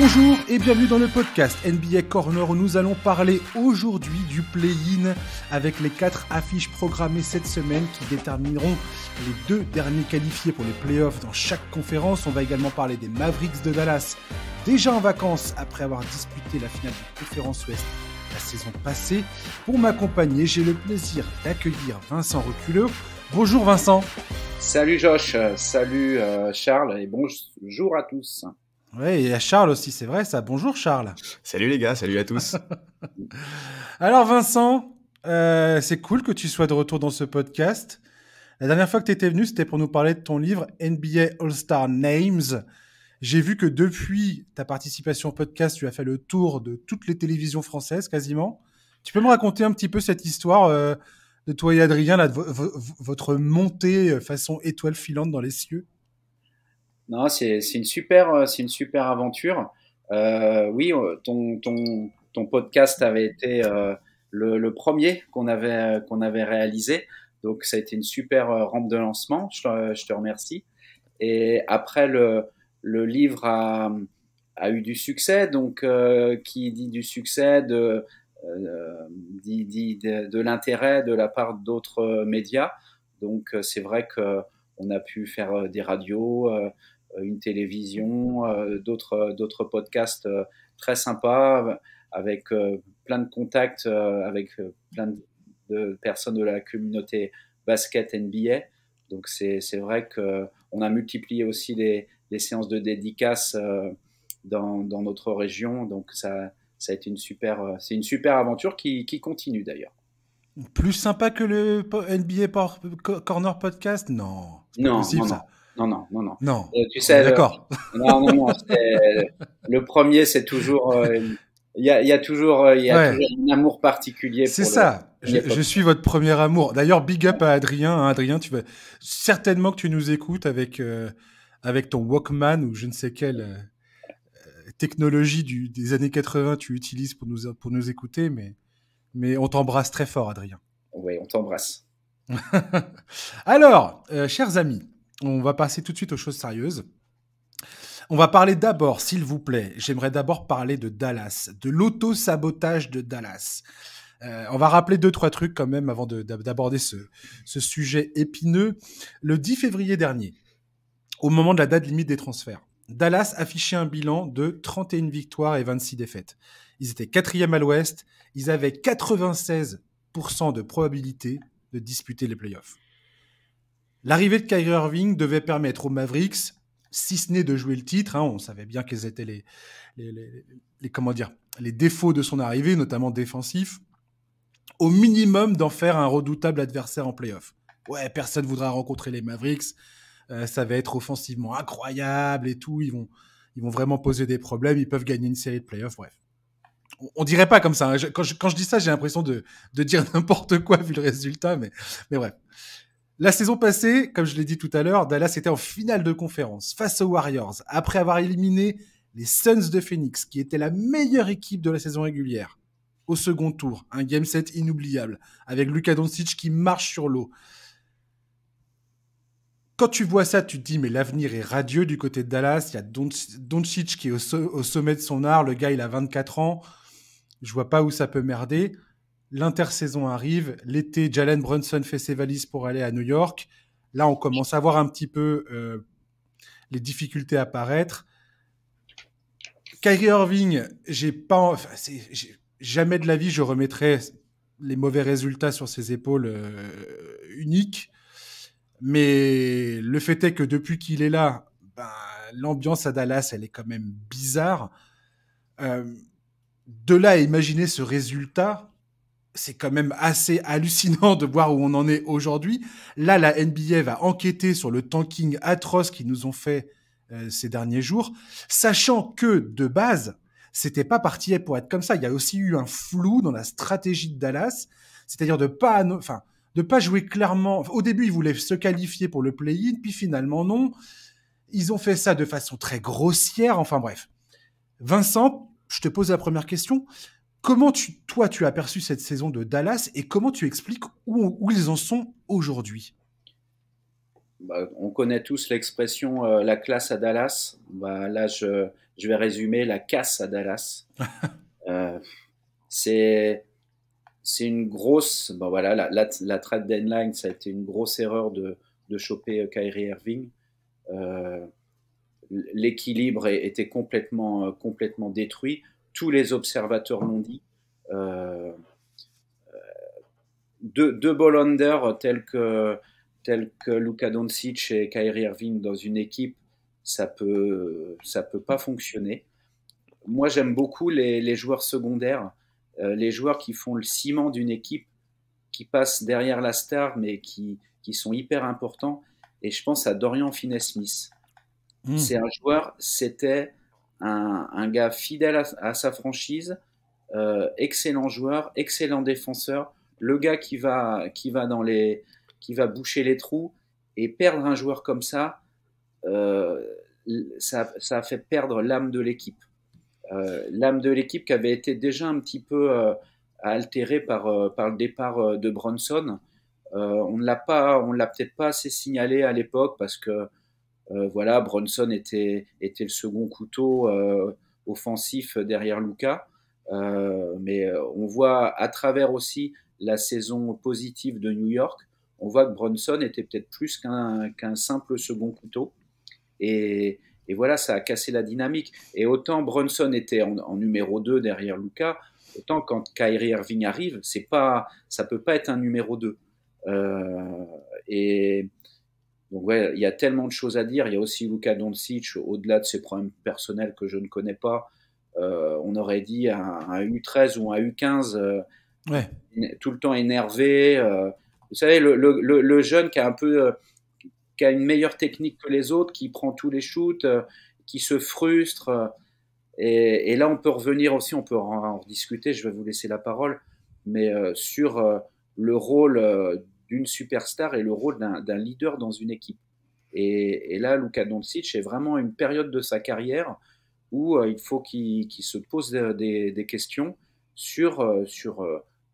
Bonjour et bienvenue dans le podcast NBA Corner où nous allons parler aujourd'hui du play-in avec les 4 affiches programmées cette semaine qui détermineront les 2 derniers qualifiés pour les playoffs dans chaque conférence. On va également parler des Mavericks de Dallas, déjà en vacances après avoir disputé la finale de conférence Ouest la saison passée. Pour m'accompagner, j'ai le plaisir d'accueillir Vincent Reculeux. Bonjour Vincent. Salut Josh, salut Charles et bonjour à tous. Ouais, et à Charles aussi, c'est vrai ça. Bonjour Charles. Salut les gars, salut à tous. Alors Vincent, c'est cool que tu sois de retour dans ce podcast. La dernière fois que tu étais venu, c'était pour nous parler de ton livre NBA All-Star Names. J'ai vu que depuis ta participation au podcast, tu as fait le tour de toutes les télévisions françaises quasiment. Tu peux me raconter un petit peu cette histoire de toi et Adrien, là, de votre montée façon étoile filante dans les cieux? Non, c'est une super aventure. Oui, ton podcast avait été le premier qu'on avait réalisé, donc ça a été une super rampe de lancement. Je te remercie. Et après le livre a eu du succès, donc qui dit du succès dit de l'intérêt de la part d'autres médias. Donc c'est vrai que on a pu faire des radios, une télévision, d'autres podcasts très sympas avec plein de contacts avec plein de personnes de la communauté basket NBA. Donc c'est vrai que on a multiplié aussi les séances de dédicaces dans notre région. Donc ça a été c'est une super aventure qui continue d'ailleurs. Plus sympa que le NBA Corner podcast? Non, c'est pas possible ça. Non. Non, Tu sais, d'accord. Non. Le premier, c'est toujours. Il y a toujours un amour particulier. C'est ça. Je suis votre premier amour. D'ailleurs, big up à Adrien. Hein, Adrien, tu vas certainement que tu nous écoutes avec ton Walkman ou je ne sais quelle technologie des années 80 tu utilises pour nous écouter, mais on t'embrasse très fort, Adrien. Oui, on t'embrasse. Alors, chers amis, on va passer tout de suite aux choses sérieuses. On va parler d'abord, s'il vous plaît, j'aimerais d'abord parler de Dallas, de l'auto-sabotage de Dallas. On va rappeler 2-3 trucs quand même avant d'aborder ce sujet épineux. Le 10 février dernier, au moment de la date limite des transferts, Dallas affichait un bilan de 31 victoires et 26 défaites. Ils étaient 4e à l'Ouest, ils avaient 96% de probabilité de disputer les playoffs. L'arrivée de Kyrie Irving devait permettre aux Mavericks, si ce n'est de jouer le titre, hein, on savait bien quels étaient les défauts de son arrivée, notamment défensifs, au minimum d'en faire un redoutable adversaire en playoff. Ouais, personne ne voudra rencontrer les Mavericks, ça va être offensivement incroyable et tout, ils vont vraiment poser des problèmes, ils peuvent gagner une série de playoffs, bref. On dirait pas comme ça, hein. Quand je dis ça, j'ai l'impression de dire n'importe quoi vu le résultat, mais bref. La saison passée, comme je l'ai dit tout à l'heure, Dallas était en finale de conférence face aux Warriors, après avoir éliminé les Suns de Phoenix, qui étaient la meilleure équipe de la saison régulière. Au second tour, un game set inoubliable, avec Luka Doncic qui marche sur l'eau. Quand tu vois ça, tu te dis, mais l'avenir est radieux du côté de Dallas. Il y a Doncic qui est au sommet de son art. Le gars, il a 24 ans. Je vois pas où ça peut merder. L'intersaison arrive. L'été, Jalen Brunson fait ses valises pour aller à New York. Là, on commence à voir un petit peu les difficultés apparaître. Kyrie Irving, jamais de la vie, je remettrai les mauvais résultats sur ses épaules uniques. Mais le fait est que depuis qu'il est là, l'ambiance à Dallas, elle est quand même bizarre. De là à imaginer ce résultat, c'est quand même assez hallucinant de voir où on en est aujourd'hui. Là, la NBA va enquêter sur le tanking atroce qu'ils nous ont fait ces derniers jours, sachant que, de base, c'était pas parti pour être comme ça. Il y a aussi eu un flou dans la stratégie de Dallas, c'est-à-dire de pas jouer clairement. Au début, ils voulaient se qualifier pour le play-in, puis finalement, non. Ils ont fait ça de façon très grossière. Enfin bref. Vincent, je te pose la première question. Comment toi, tu as perçu cette saison de Dallas et comment tu expliques où ils en sont aujourd'hui? Bah, on connaît tous l'expression la classe à Dallas. Bah, là, je vais résumer la casse à Dallas. Euh, c'est c'est une grosse. Bon, voilà, la trade deadline, ça a été une grosse erreur de choper Kyrie Irving. Euh, L'équilibre était complètement détruit. Tous les observateurs l'ont dit. Euh, deux ball handlers tels que Luka Doncic et Kyrie Irving dans une équipe, ça peut pas fonctionner. Moi, j'aime beaucoup les joueurs secondaires, les joueurs qui font le ciment d'une équipe, qui passent derrière la star, mais qui sont hyper importants. Et je pense à Dorian Finney-Smith. C'est un joueur, c'était un gars fidèle à sa franchise, excellent joueur, excellent défenseur, le gars qui va boucher les trous, et perdre un joueur comme euh, ça a fait perdre l'âme de l'équipe. L'âme de l'équipe qui avait été déjà un petit peu altérée par le départ de Bronson. On l'a peut-être pas assez signalé à l'époque parce que voilà, Bronson était le second couteau offensif derrière Luka. Mais on voit à travers aussi la saison positive de New York, on voit que Bronson était peut-être plus qu'un simple second couteau. Et, et voilà, ça a cassé la dynamique. Et autant Bronson était en numéro 2 derrière Luka, autant quand Kyrie Irving arrive, ça peut pas être un numéro 2. Et donc ouais, il y a tellement de choses à dire. Il y a aussi Luka Doncic, au-delà de ses problèmes personnels que je ne connais pas. On aurait dit un U13 ou un U15 Ouais. tout le temps énervé. Vous savez, le jeune qui a une meilleure technique que les autres, qui prend tous les shoots, qui se frustre. Et là, on peut revenir aussi, on peut en discuter, je vais vous laisser la parole, mais sur le rôle d'une superstar et le rôle d'un leader dans une équipe. Et là, Luka Doncic est vraiment à une période de sa carrière où il faut qu'il se pose des questions sur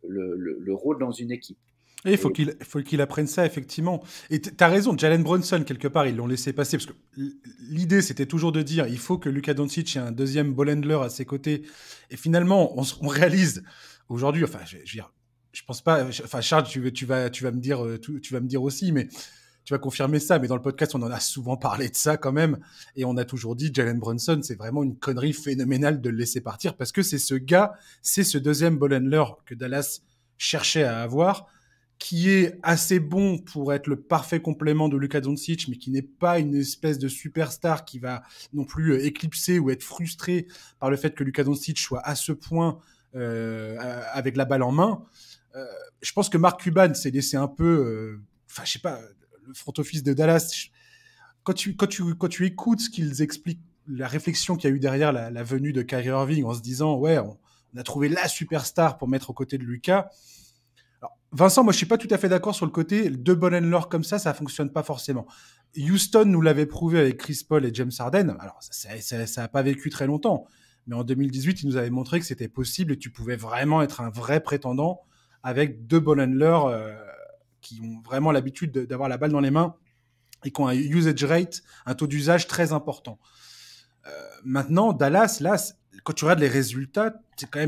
le rôle dans une équipe. Et il Et faut qu'il apprenne ça, effectivement. Et t'as raison, Jalen Brunson, quelque part, ils l'ont laissé passer. Parce que l'idée, c'était toujours de dire il faut que Luka Doncic ait un deuxième ball handler à ses côtés. Et finalement, on réalise aujourd'hui, enfin, je veux dire, je pense pas. Enfin, Charles, tu vas me dire, tu vas me dire aussi, mais tu vas confirmer ça. Mais dans le podcast, on en a souvent parlé de ça quand même. Et on a toujours dit Jalen Brunson, c'est vraiment une connerie phénoménale de le laisser partir parce que c'est ce gars, c'est ce deuxième ball handler que Dallas cherchait à avoir, qui est assez bon pour être le parfait complément de Luka Doncic, mais qui n'est pas une espèce de superstar qui va non plus éclipser ou être frustré par le fait que Luka Doncic soit à ce point avec la balle en main. Je pense que Mark Cuban s'est laissé un peu, enfin, je sais pas, le front office de Dallas. Quand tu écoutes ce qu'ils expliquent, la réflexion qu'il y a eu derrière la venue de Kyrie Irving, en se disant, ouais, on a trouvé la superstar pour mettre aux côtés de Luka. Alors, Vincent, moi je suis pas tout à fait d'accord sur le côté deux ball handlers comme ça fonctionne pas forcément. Houston nous l'avait prouvé avec Chris Paul et James Harden. Alors ça a pas vécu très longtemps, mais en 2018 ils nous avaient montré que c'était possible et tu pouvais vraiment être un vrai prétendant avec deux ball handlers qui ont vraiment l'habitude d'avoir la balle dans les mains et qui ont un usage rate, un taux d'usage très important. Maintenant, Dallas, là, quand tu regardes les résultats, c'est quand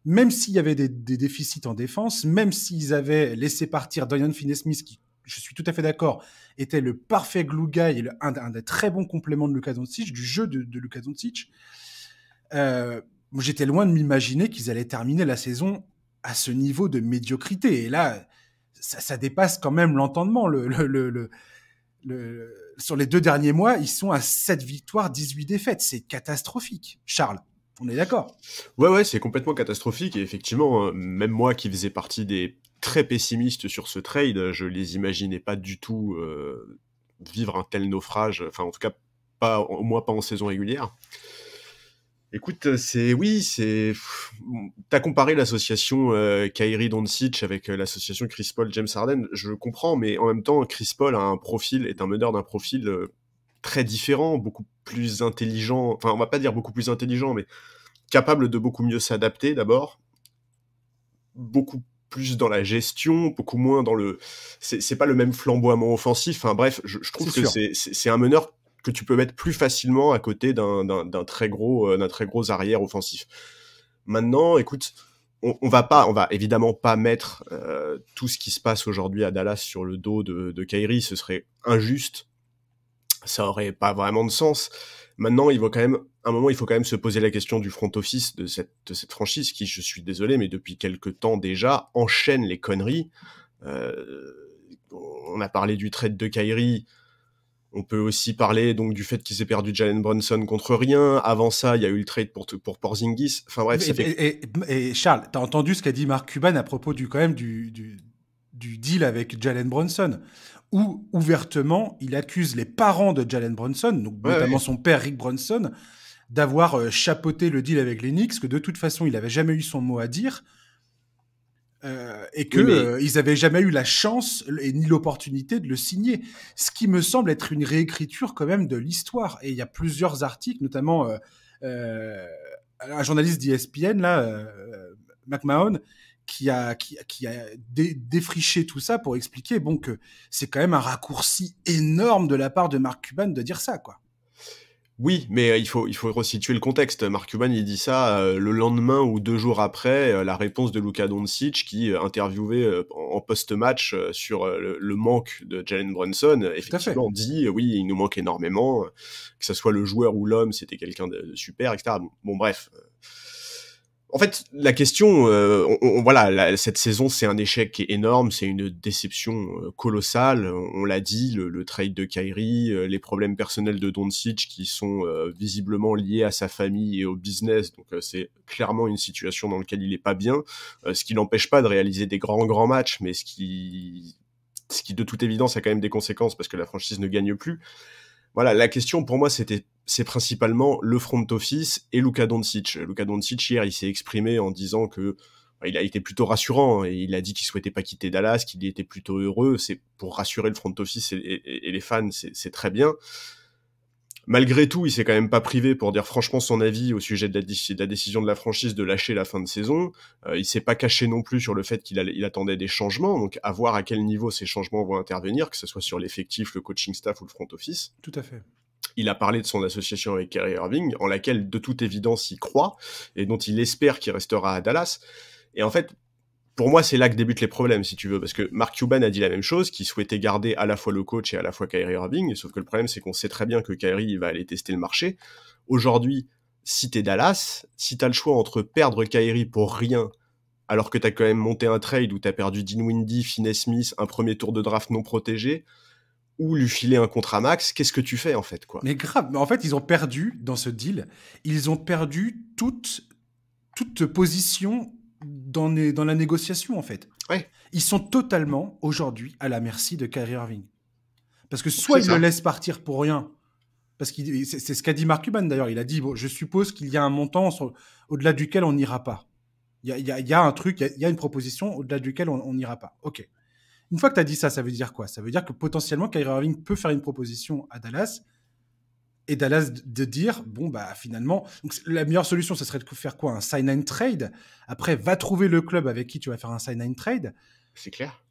même s'il y avait des déficits en défense, même s'ils avaient laissé partir Dorian Finney-Smith, qui, je suis tout à fait d'accord, était le parfait glue guy et un des très bons compléments de Luka Doncic, du jeu de Luka Doncic, j'étais loin de m'imaginer qu'ils allaient terminer la saison à ce niveau de médiocrité. Et là, ça dépasse quand même l'entendement. Sur les 2 derniers mois, ils sont à 7 victoires, 18 défaites. C'est catastrophique. Charles, on est d'accord? Ouais, c'est complètement catastrophique. Et effectivement, même moi qui faisais partie des très pessimistes sur ce trade, je les imaginais pas du tout vivre un tel naufrage. Enfin, en tout cas, au moins pas en saison régulière. Écoute, t'as comparé l'association Kyrie Doncic avec l'association Chris Paul James Harden, je le comprends, mais en même temps Chris Paul est un meneur d'un profil très différent, beaucoup plus intelligent, enfin on va pas dire beaucoup plus intelligent, mais capable de beaucoup mieux s'adapter d'abord, beaucoup plus dans la gestion, beaucoup moins dans le... C'est pas le même flamboiement offensif. Enfin bref, je trouve que c'est un meneur que tu peux mettre plus facilement à côté d'un très gros arrière offensif. Maintenant, écoute, on va évidemment pas mettre tout ce qui se passe aujourd'hui à Dallas sur le dos de Kyrie, ce serait injuste, ça aurait pas vraiment de sens. Maintenant, il faut quand même se poser la question du front office de cette franchise qui, je suis désolé, mais depuis quelque temps déjà, enchaîne les conneries. On a parlé du trade de Kyrie. On peut aussi parler donc du fait qu'ils aient perdu Jalen Brunson contre rien. Avant ça, il y a eu le trade pour Porzingis. Enfin bref, et Charles, t'as entendu ce qu'a dit Mark Cuban à propos du deal avec Jalen Brunson, où ouvertement il accuse les parents de Jalen Brunson, donc notamment son père Rick Brunson, d'avoir chapeauté le deal avec les Knicks, que de toute façon il n'avait jamais eu son mot à dire. Et que ils avaient jamais eu la chance et ni l'opportunité de le signer, ce qui me semble être une réécriture quand même de l'histoire. Et il y a plusieurs articles, notamment un journaliste d'ESPN là, McMahon, qui a défriché tout ça pour expliquer que c'est quand même un raccourci énorme de la part de Mark Cuban de dire ça, quoi. Oui, mais il faut resituer le contexte. Mark Cuban, il dit ça le lendemain ou 2 jours après la réponse de Luka Doncic qui, interviewé en post-match sur le manque de Jalen Brunson, effectivement dit oui, il nous manque énormément, que ce soit le joueur ou l'homme, c'était quelqu'un de super, etc. Bon bref. En fait, la question, cette saison, c'est un échec qui est énorme, c'est une déception colossale. On l'a dit, le trade de Kyrie, les problèmes personnels de Doncic qui sont visiblement liés à sa famille et au business. Donc, c'est clairement une situation dans laquelle il est pas bien, ce qui l'empêche pas de réaliser des grands matchs, mais ce qui de toute évidence a quand même des conséquences parce que la franchise ne gagne plus. Voilà, la question pour moi, c'est principalement le front office et Luka Doncic. Luka Doncic, hier, il s'est exprimé en disant que il a été plutôt rassurant et il a dit qu'il souhaitait pas quitter Dallas, qu'il y était plutôt heureux. C'est pour rassurer le front office et les fans, c'est très bien. Malgré tout, il s'est quand même pas privé pour dire franchement son avis au sujet de la décision de la franchise de lâcher la fin de saison. Il s'est pas caché non plus sur le fait qu'il attendait des changements, donc à voir à quel niveau ces changements vont intervenir, que ce soit sur l'effectif, le coaching staff ou le front office. Tout à fait. Il a parlé de son association avec Kyrie Irving, en laquelle de toute évidence il croit, et dont il espère qu'il restera à Dallas. Et en fait, pour moi, c'est là que débutent les problèmes, si tu veux, parce que Mark Cuban a dit la même chose, qu'il souhaitait garder à la fois le coach et à la fois Kyrie Irving, sauf que le problème, c'est qu'on sait très bien que Kyrie va aller tester le marché. Aujourd'hui, si t'es Dallas, si t'as le choix entre perdre Kyrie pour rien, alors que t'as quand même monté un trade où t'as perdu Dinwiddie, Finney-Smith, un premier tour de draft non protégé, ou lui filer un contrat max, qu'est-ce que tu fais, en fait, quoi ? Mais grave, en fait, ils ont perdu, dans ce deal, ils ont perdu toute position dans la négociation, en fait. Ouais. Ils sont totalement, aujourd'hui, à la merci de Kyrie Irving. Parce que soit ils le laissent partir pour rien, parce que c'est ce qu'a dit Mark Cuban, d'ailleurs. Il a dit, je suppose qu'il y a un montant au-delà duquel on n'ira pas. Il y a un truc, il y a une proposition au-delà duquel on n'ira pas. OK. Une fois que tu as dit ça, ça veut dire quoi ? Ça veut dire que potentiellement, Kyrie Irving peut faire une proposition à Dallas, et Dallas de dire, finalement, donc la meilleure solution, ce serait de faire quoi ? Un sign and trade. Après, va trouver le club avec qui tu vas faire un sign and trade. C'est clair.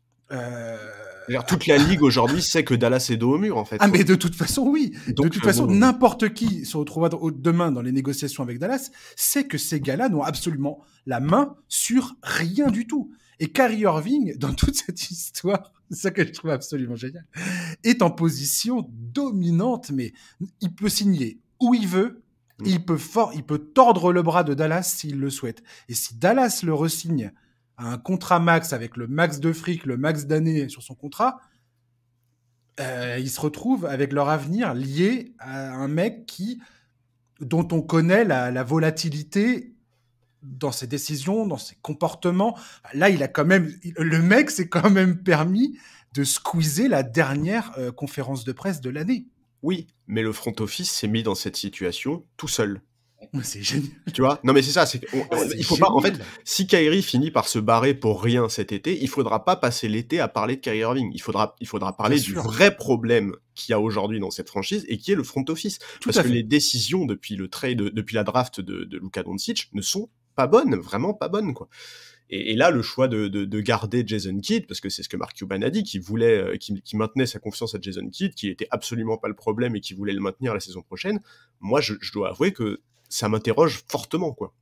Toute la ligue aujourd'hui sait que Dallas est dos au mur, en fait. Ah, mais de toute façon, oui. Donc, de toute façon, n'importe qui se retrouvera demain dans les négociations avec Dallas sait que ces gars-là n'ont absolument la main sur rien du tout. Et Kyrie Irving, dans toute cette histoire, c'est ça que je trouve absolument génial, est en position dominante, mais il peut signer où il veut, il peut tordre le bras de Dallas s'il le souhaite. Et si Dallas le re-signe à un contrat max avec le max de fric, le max d'années sur son contrat, ils se retrouvent avec leur avenir lié à un mec dont on connaît la volatilité dans ses décisions, dans ses comportements. Là, le mec s'est quand même permis de squeezer la dernière conférence de presse de l'année. Oui, mais le front office s'est mis dans cette situation tout seul. C'est génial. Tu vois ? Non, mais c'est ça. Il faut pas. En fait, si Kyrie finit par se barrer pour rien cet été, il faudra pas passer l'été à parler de Kyrie Irving. Il faudra parler du vrai problème qu'il y a aujourd'hui dans cette franchise et qui est le front office. Parce que les décisions depuis le trade, depuis la draft de Luka Doncic ne sont pas bonnes, vraiment pas bonnes, quoi. Et là, le choix de garder Jason Kidd, parce que c'est ce que Mark Cuban a dit, qu'il voulait, qui maintenait sa confiance à Jason Kidd, qui était absolument pas le problème et qui voulait le maintenir la saison prochaine. Moi, je dois avouer que ça m'interroge fortement, quoi.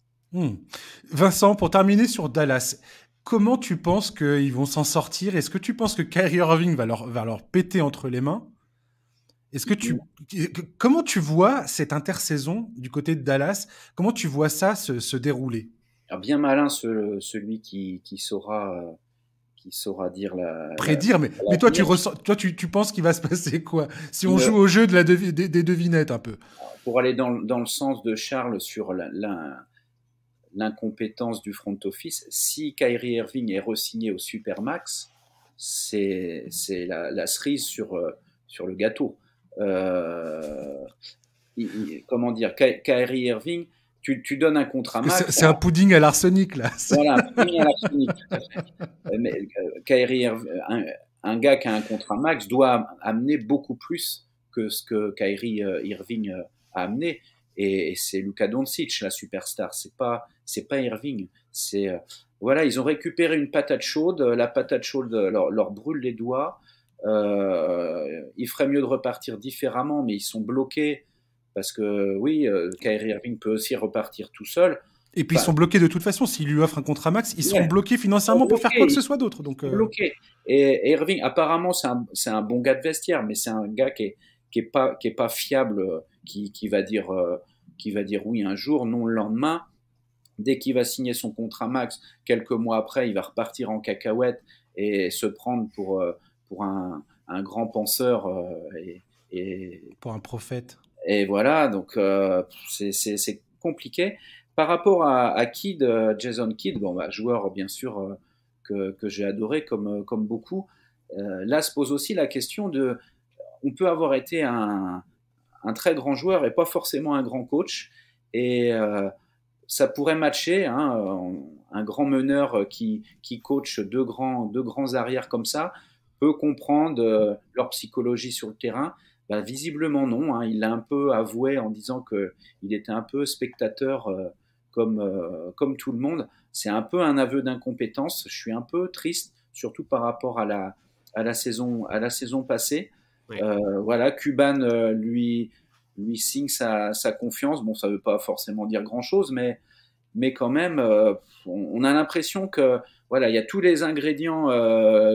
Vincent, pour terminer sur Dallas, comment tu penses qu'ils vont s'en sortir? Est-ce que tu penses que Kyrie Irving va leur péter entre les mains? Comment tu vois cette intersaison du côté de Dallas? Comment tu vois ça se dérouler? Alors, bien malin celui qui saura dire prédire, mais toi, tu penses qu'il va se passer quoi si on joue au jeu des devinettes un peu? Pour aller dans le sens de Charles sur l'incompétence du front office, si Kyrie Irving est re-signé au Supermax, c'est la cerise sur le gâteau. Comment dire, Kyrie Irving, tu donnes un contrat max. C'est un pudding à l'arsenic, là. Voilà, un pudding à l'arsenic, tout à fait. Mais Kyrie, un gars qui a un contrat max doit amener beaucoup plus que ce que Kyrie Irving a amené. Et c'est Luka Doncic, la superstar. C'est pas Irving. Voilà, ils ont récupéré une patate chaude. La patate chaude leur brûle les doigts. Il ferait mieux de repartir différemment, mais ils sont bloqués. Parce que oui, Kyrie Irving peut aussi repartir tout seul. Et puis ils sont bloqués de toute façon. S'ils lui offrent un contrat max, ils seront bloqués financièrement pour faire quoi que ce soit d'autre. Donc bloqués. Et Irving, apparemment, c'est un bon gars de vestiaire, mais c'est un gars qui est pas fiable, qui va dire oui un jour, non le lendemain. Dès qu'il va signer son contrat max, quelques mois après, il va repartir en cacahuète et se prendre pour un grand penseur et pour un prophète. Et voilà, donc c'est compliqué. Par rapport à Kidd, Jason Kidd, joueur bien sûr que j'ai adoré comme beaucoup. Là se pose aussi la question de, on peut avoir été un très grand joueur et pas forcément un grand coach, et ça pourrait matcher, hein, un grand meneur qui coach deux grands arrières comme ça peut comprendre leur psychologie sur le terrain. Visiblement non, hein. Il l'a un peu avoué en disant qu'il était un peu spectateur comme tout le monde. C'est un peu un aveu d'incompétence. Je suis un peu triste, surtout par rapport à la saison passée. Oui. Voilà, Cuban lui signe sa confiance. Bon, ça veut pas forcément dire grand-chose, mais quand même, on a l'impression que voilà, il y a tous les ingrédients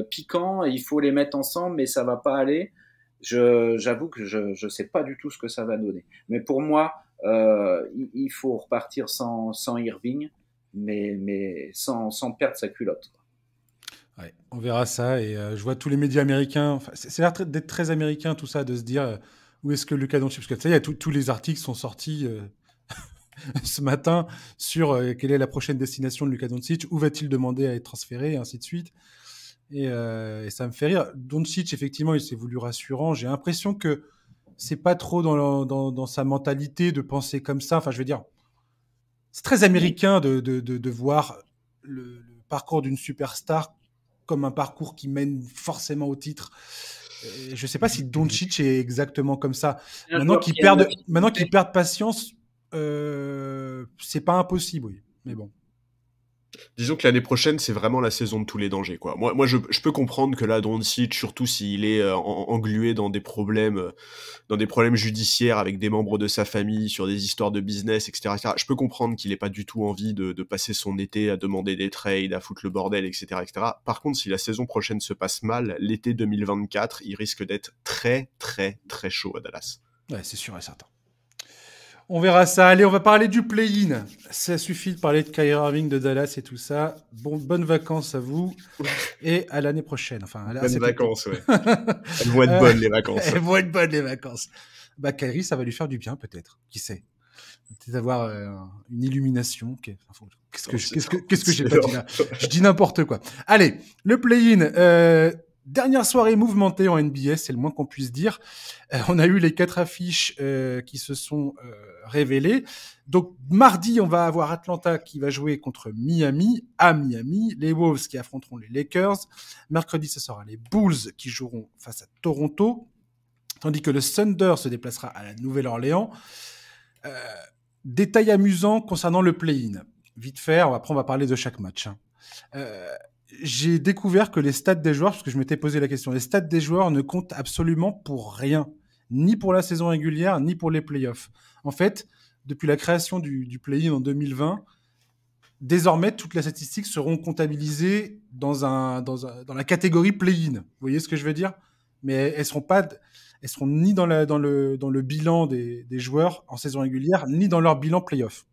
piquants, il faut les mettre ensemble, mais ça va pas aller. J'avoue que je sais pas du tout ce que ça va donner. Mais pour moi, il faut repartir sans Irving, mais sans perdre sa culotte. Ouais, on verra ça. Et je vois tous les médias américains. C'est l'air d'être très américain tout ça, de se dire où est-ce que Luka Doncic, parce que tu sais, il y a tous les articles sont sortis ce matin sur quelle est la prochaine destination de Luka Doncic, où va-t-il demander à être transféré, et ainsi de suite. Et ça me fait rire. Doncic, effectivement, il s'est voulu rassurant. J'ai l'impression que c'est pas trop dans sa mentalité de penser comme ça. Enfin, je veux dire, c'est très américain de voir le parcours d'une superstar comme un parcours qui mène forcément au titre. Et je sais pas si Doncic est exactement comme ça. Maintenant qu'ils perdent patience, c'est pas impossible, oui. Mais bon. Disons que l'année prochaine, c'est vraiment la saison de tous les dangers, quoi. Moi, je peux comprendre que là, Doncic, surtout s'il est englué dans des problèmes judiciaires avec des membres de sa famille, sur des histoires de business, etc., etc. Je peux comprendre qu'il ait pas du tout envie de passer son été à demander des trades, à foutre le bordel, etc., etc. Par contre, si la saison prochaine se passe mal, l'été 2024, il risque d'être très, très, très chaud à Dallas. Ouais, c'est sûr et certain. On verra ça. Allez, on va parler du play-in. Ça suffit de parler de Kyrie Irving, de Dallas et tout ça. Bonnes vacances à vous et à l'année prochaine. Enfin, bonnes vacances, ouais. Elles vont être bonnes, les vacances. Elles vont être bonnes, les vacances. Kyrie, ça va lui faire du bien, peut-être. Qui sait? Peut-être avoir une illumination. Qu'est-ce que j'ai pas dit là? Je dis n'importe quoi. Allez, le play-in. Dernière soirée mouvementée en NBA, c'est le moins qu'on puisse dire. On a eu les 4 affiches qui se sont révélées. Donc, mardi, on va avoir Atlanta qui va jouer contre Miami, à Miami. Les Wolves qui affronteront les Lakers. Mercredi, ce sera les Bulls qui joueront face à Toronto. Tandis que le Thunder se déplacera à la Nouvelle-Orléans. Détail amusant concernant le play-in. Vite fait, après on va parler de chaque match. J'ai découvert que les stats des joueurs, parce que je m'étais posé la question, les stats des joueurs ne comptent absolument pour rien, ni pour la saison régulière, ni pour les playoffs. En fait, depuis la création du play-in en 2020, désormais, toutes les statistiques seront comptabilisées dans la catégorie play-in. Vous voyez ce que je veux dire? Mais elles seront ni dans le bilan des joueurs en saison régulière, ni dans leur bilan play-off.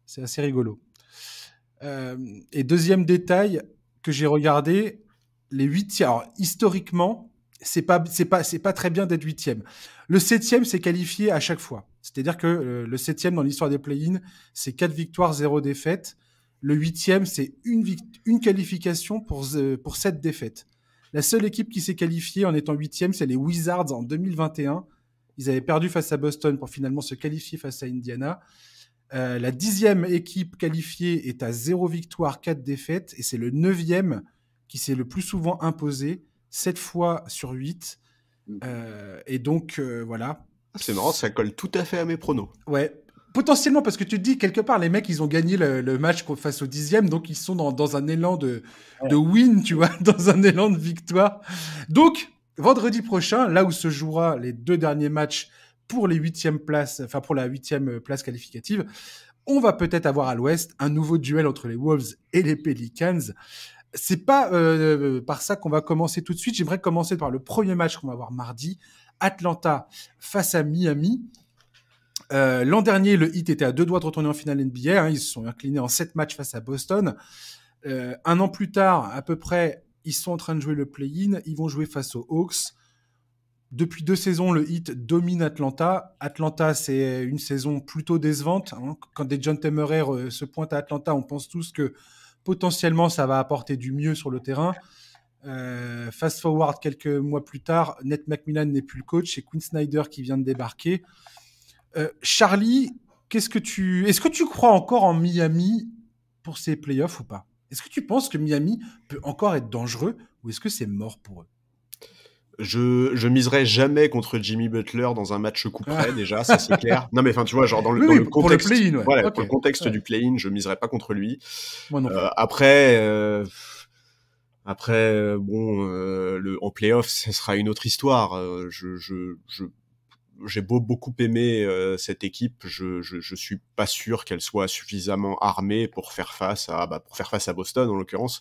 C'est assez rigolo. Et deuxième détail que j'ai regardé, les huitièmes. Alors, historiquement, c'est pas très bien d'être huitième. Le septième s'est qualifié à chaque fois. C'est-à-dire que le septième dans l'histoire des play-in, c'est 4 victoires, 0 défaites. Le huitième, c'est une qualification pour 7 défaites. La seule équipe qui s'est qualifiée en étant huitième, c'est les Wizards en 2021. Ils avaient perdu face à Boston pour finalement se qualifier face à Indiana. La 10e équipe qualifiée est à 0 victoire, 4 défaites. Et c'est le 9e qui s'est le plus souvent imposé, 7 fois sur 8. Et donc, voilà. C'est marrant, ça colle tout à fait à mes pronos. Ouais. Potentiellement, parce que tu te dis, quelque part, les mecs, ils ont gagné le match face au 10e, donc ils sont dans un élan de win, tu vois, dans un élan de victoire. Donc, vendredi prochain, là où se jouera les 2 derniers matchs pour les 8e places, enfin pour la 8e place qualificative, on va peut-être avoir à l'ouest un nouveau duel entre les Wolves et les Pelicans. C'est pas par ça qu'on va commencer tout de suite. J'aimerais commencer par le premier match qu'on va avoir mardi. Atlanta face à Miami. L'an dernier, le Heat était à 2 doigts de retourner en finale NBA. Hein, ils se sont inclinés en 7 matchs face à Boston. Un an plus tard, à peu près, ils sont en train de jouer le play-in. Ils vont jouer face aux Hawks. Depuis 2 saisons, le Heat domine Atlanta. Atlanta, c'est une saison plutôt décevante. Hein. Quand Dejounte Murray se pointe à Atlanta, on pense tous que potentiellement, ça va apporter du mieux sur le terrain. Fast forward quelques mois plus tard, Nate McMillan n'est plus le coach, c'est Quinn Snyder qui vient de débarquer. Charlie, est-ce que tu crois encore en Miami pour ces playoffs ou pas? Est-ce que tu penses que Miami peut encore être dangereux ou est-ce que c'est mort pour eux? Je miserai jamais contre Jimmy Butler dans un match coup près, déjà, ça c'est clair. Non mais enfin tu vois, genre dans le contexte, pour le play-in, ouais. Voilà, Okay. pour le contexte du play-in, je miserai pas contre lui. Moi non plus. Après, en play-off, ce sera une autre histoire. J'ai beaucoup aimé cette équipe. Je suis pas sûr qu'elle soit suffisamment armée pour faire face à Boston en l'occurrence.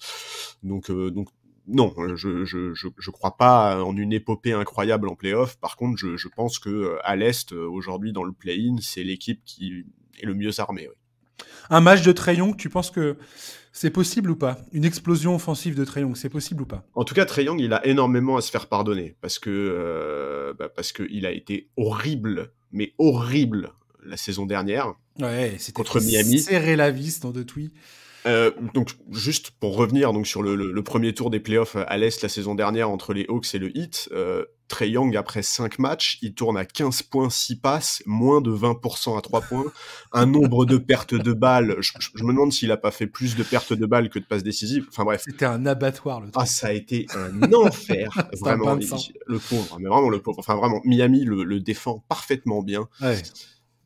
Donc non, je crois pas en une épopée incroyable en play-off. Par contre, je pense que à l'Est, aujourd'hui, dans le play-in, c'est l'équipe qui est le mieux armée. Oui. Un match de Trae Young, tu penses que c'est possible ou pas? Une explosion offensive de Trae Young, c'est possible ou pas? En tout cas, Trae Young, il a énormément à se faire pardonner parce que il a été horrible, mais horrible la saison dernière. Ouais, c'était contre Miami. Serrer la vis dans Detwy. Donc juste pour revenir donc sur le premier tour des playoffs à l'Est la saison dernière entre les Hawks et le Heat, Trae Young après 5 matchs, il tourne à 15 points, 6 passes, moins de 20% à 3 points, un nombre de pertes de balles, je me demande s'il a pas fait plus de pertes de balles que de passes décisives, enfin bref. C'était un abattoir le truc. Ah, ça a été un enfer, vraiment, le pauvre, mais vraiment le pauvre, enfin vraiment, Miami le défend parfaitement bien. Ouais.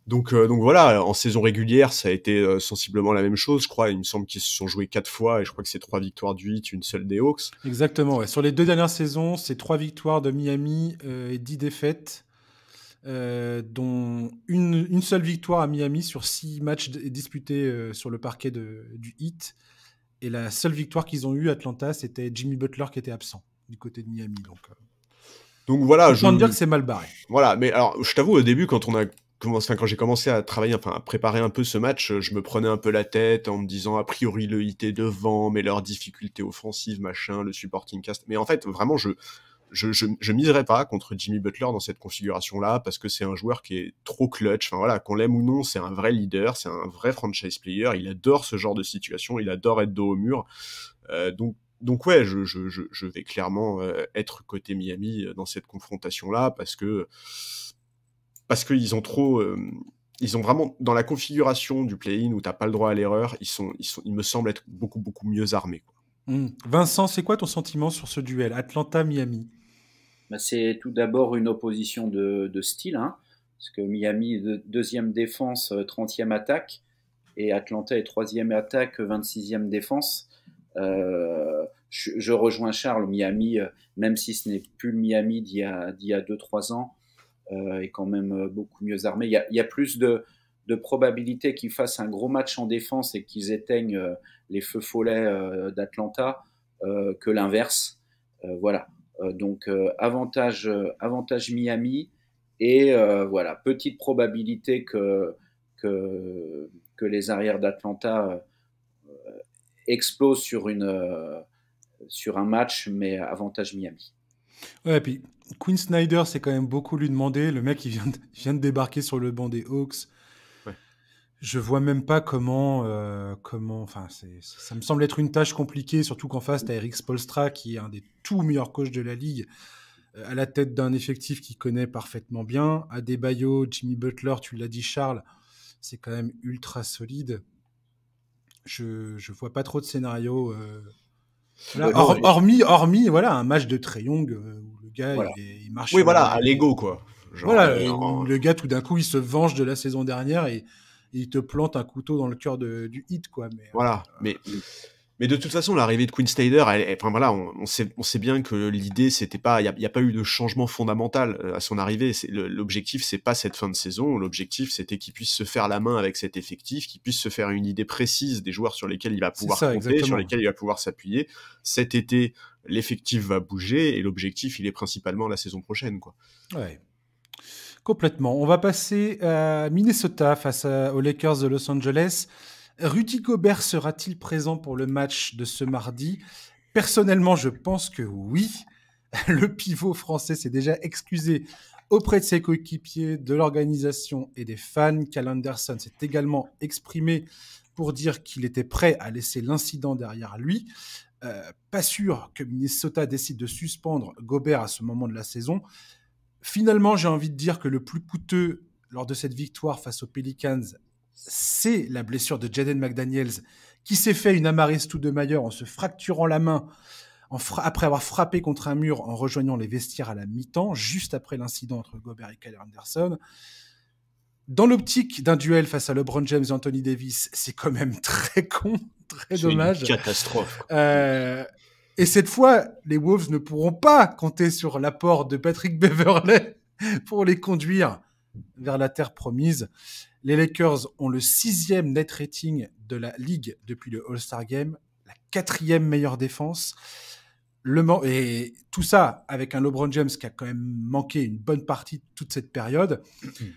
Donc voilà, en saison régulière, ça a été sensiblement la même chose, je crois. Il me semble qu'ils se sont joués 4 fois, et je crois que c'est 3 victoires du Heat, une seule des Hawks. Exactement, ouais. Sur les 2 dernières saisons, c'est 3 victoires de Miami et 10 défaites, dont une seule victoire à Miami sur 6 matchs disputés sur le parquet du Heat. Et la seule victoire qu'ils ont eue, Atlanta, c'était Jimmy Butler qui était absent du côté de Miami. Donc voilà, je peux dire que c'est mal barré. Voilà, mais alors je t'avoue, au début, quand j'ai commencé à travailler, enfin à préparer un peu ce match, je me prenais un peu la tête en me disant a priori le Heat est devant, mais leurs difficultés offensives, machin, le supporting cast. Mais en fait, vraiment, je miserais pas contre Jimmy Butler dans cette configuration-là parce que c'est un joueur qui est trop clutch. Enfin voilà, qu'on l'aime ou non, c'est un vrai leader, c'est un vrai franchise player. Il adore ce genre de situation, il adore être dos au mur. Donc ouais, je vais clairement être côté Miami dans cette confrontation-là parce qu'ils ont ils ont vraiment, dans la configuration du play-in où t'as pas le droit à l'erreur, ils me semblent être beaucoup mieux armés, quoi. Vincent, c'est quoi ton sentiment sur ce duel Atlanta-Miami? C'est tout d'abord une opposition de style, hein, parce que Miami est deuxième défense, 30e attaque, et Atlanta est troisième attaque, 26e défense. Je rejoins Charles, Miami, même si ce n'est plus le Miami d'il y a 2-3 ans, est quand même beaucoup mieux armé. Il y a plus de probabilité qu'ils fassent un gros match en défense et qu'ils éteignent les feux follets d'Atlanta que l'inverse. Voilà. Donc avantage Miami et voilà, petite probabilité que les arrières d'Atlanta explosent sur un match, mais avantage Miami. Ouais, et puis Quinn Snyder, c'est quand même beaucoup lui demander. Le mec, il vient de débarquer sur le banc des Hawks. Ouais. Je vois même pas comment. Enfin, ça me semble être une tâche compliquée, surtout qu'en face, t'as Eric Spoelstra, qui est un des tout meilleurs coachs de la ligue, à la tête d'un effectif qu'il connaît parfaitement bien. Adebayo, Jimmy Butler, tu l'as dit, Charles, c'est quand même ultra solide. Je vois pas trop de scénarios. Voilà. Hormis voilà, un match de Trae Young où le gars Voilà. il marche Oui, sur voilà, les- à l'ego, quoi. Genre, Voilà, où le gars tout d'un coup il se venge de la saison dernière et il te plante un couteau dans le cœur du hit, quoi. Mais voilà, mais de toute façon, l'arrivée de Quinn Snyder, enfin voilà, on sait bien que l'idée, c'était pas, il y a pas eu de changement fondamental à son arrivée. L'objectif, c'est pas cette fin de saison. L'objectif, c'était qu'il puisse se faire la main avec cet effectif, qu'il puisse se faire une idée précise des joueurs sur lesquels il va pouvoir compter, exactement. sur lesquels il va pouvoir s'appuyer. Cet été, l'effectif va bouger et l'objectif, il est principalement la saison prochaine, quoi. Ouais. Complètement. On va passer à Minnesota face aux Lakers de Los Angeles. Rudy Gobert sera-t-il présent pour le match de ce mardi ? Personnellement, je pense que oui. Le pivot français s'est déjà excusé auprès de ses coéquipiers, de l'organisation et des fans. Cal Anderson s'est également exprimé pour dire qu'il était prêt à laisser l'incident derrière lui. Pas sûr que Minnesota décide de suspendre Gobert à ce moment de la saison. Finalement, j'ai envie de dire que le plus coûteux lors de cette victoire face aux Pelicans, c'est la blessure de Jaden McDaniels, qui s'est fait une Amaris Stoudemire en se fracturant la main après avoir frappé contre un mur en rejoignant les vestiaires à la mi-temps, juste après l'incident entre Gobert et Kyle Anderson. Dans l'optique d'un duel face à LeBron James et Anthony Davis, c'est quand même très con, très dommage. C'est une catastrophe. Et cette fois, les Wolves ne pourront pas compter sur l'apport de Patrick Beverley pour les conduire vers la terre promise. Les Lakers ont le 6e net rating de la ligue depuis le All-Star Game, la 4e meilleure défense. Et tout ça avec un LeBron James qui a quand même manqué une bonne partie de toute cette période.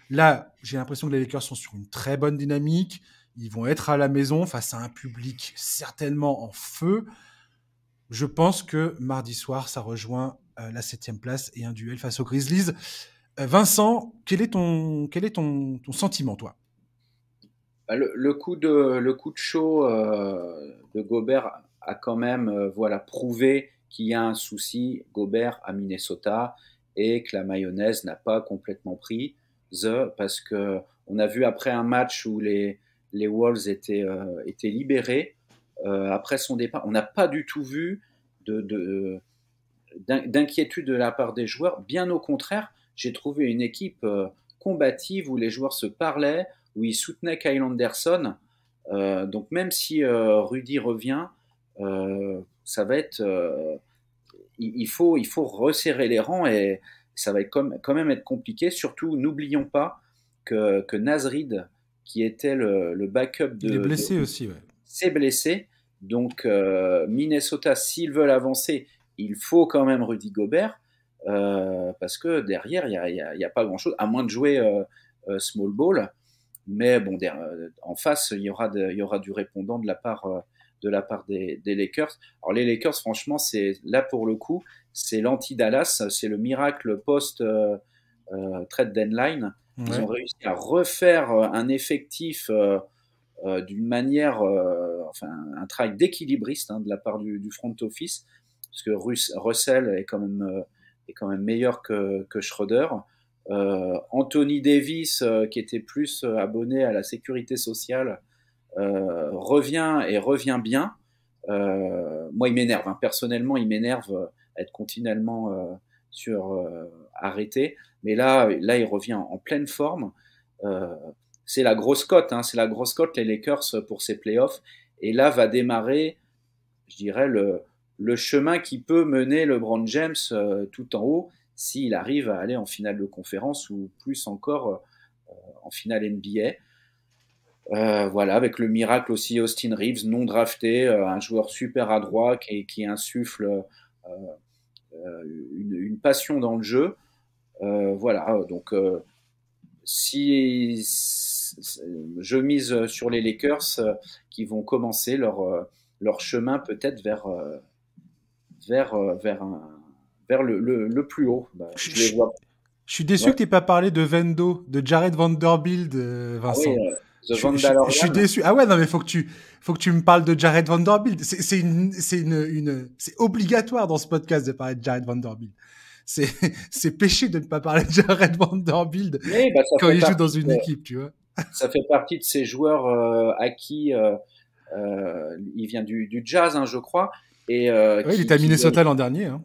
Là, j'ai l'impression que les Lakers sont sur une très bonne dynamique. Ils vont être à la maison face à un public certainement en feu. Je pense que mardi soir, ça rejoint la 7e place et un duel face aux Grizzlies. Vincent, quel est ton sentiment, toi ? Le coup de chaud de Gobert a quand même prouvé qu'il y a un souci Gobert à Minnesota et que la mayonnaise n'a pas complètement pris parce que on a vu après un match où les Wolves étaient libérés après son départ, on n'a pas du tout vu d'inquiétude de la part des joueurs. Bien au contraire, j'ai trouvé une équipe combative où les joueurs se parlaient, où ils soutenaient Kyle Anderson. Donc même si Rudy revient, ça va être, il faut resserrer les rangs et ça va être quand même être compliqué. Surtout, n'oublions pas que Naz Reid, qui était le backup il est blessé aussi, ouais. s'est blessé. Donc Minnesota, s'ils veulent avancer, il faut quand même Rudy Gobert parce que derrière, il y a pas grand-chose, à moins de jouer small ball. Mais bon, en face, il y aura du répondant de la part des Lakers. Alors les Lakers, franchement, c'est là pour le coup, c'est l'anti-Dallas, c'est le miracle post-trade deadline. Ouais. Ils ont réussi à refaire un effectif d'une manière, un travail d'équilibriste de la part du front office, parce que Russell est quand même meilleur que Schroeder. Anthony Davis, qui était plus abonné à la sécurité sociale, revient bien. Moi, il m'énerve. Personnellement, il m'énerve être continuellement arrêté. Mais là, il revient en pleine forme. C'est la grosse cote, les Lakers pour ces playoffs. Et là va démarrer je dirais, le chemin qui peut mener LeBron James tout en haut s'il arrive à aller en finale de conférence ou plus encore en finale NBA. Voilà, avec le miracle aussi Austin Reeves, non drafté, un joueur super adroit qui insuffle une passion dans le jeu. Voilà, donc si je mise sur les Lakers qui vont commencer leur chemin peut-être vers le plus haut. Bah, je les vois. Je suis déçu Ouais. que tu n'aies pas parlé de Vendo, de Jared Vanderbilt, Ah oui, Vincent. The Je suis Vandalorian. déçu. Ah ouais, non, mais faut que tu me parles de Jared Vanderbilt. C'est obligatoire dans ce podcast de parler de Jared Vanderbilt. C'est péché de ne pas parler de Jared Vanderbilt Oui, bah, quand il joue dans une équipe, tu vois. Ça fait partie de ces joueurs à qui il vient du Jazz, hein, je crois, et Ouais, il était à Minnesota l'an dernier. Hein.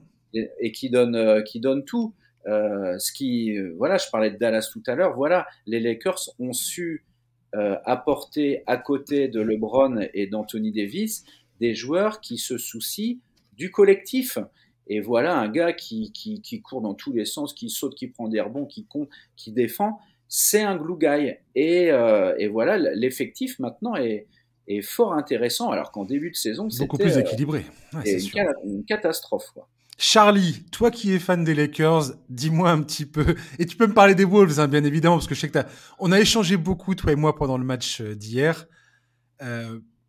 Et qui donne tout. Voilà, je parlais de Dallas tout à l'heure. Voilà, les Lakers ont su apporter à côté de LeBron et d'Anthony Davis des joueurs qui se soucient du collectif. Et voilà, un gars qui court dans tous les sens, qui saute, qui prend des rebonds, qui compte, qui défend, c'est un glue guy. Et voilà, l'effectif maintenant est fort intéressant, alors qu'en début de saison, beaucoup c'était plus équilibré. Ouais, une catastrophe, quoi. Charlie, toi qui es fan des Lakers, dis-moi un petit peu, et tu peux me parler des Wolves, hein, bien évidemment, parce que je sais que on a échangé beaucoup, toi et moi, pendant le match d'hier.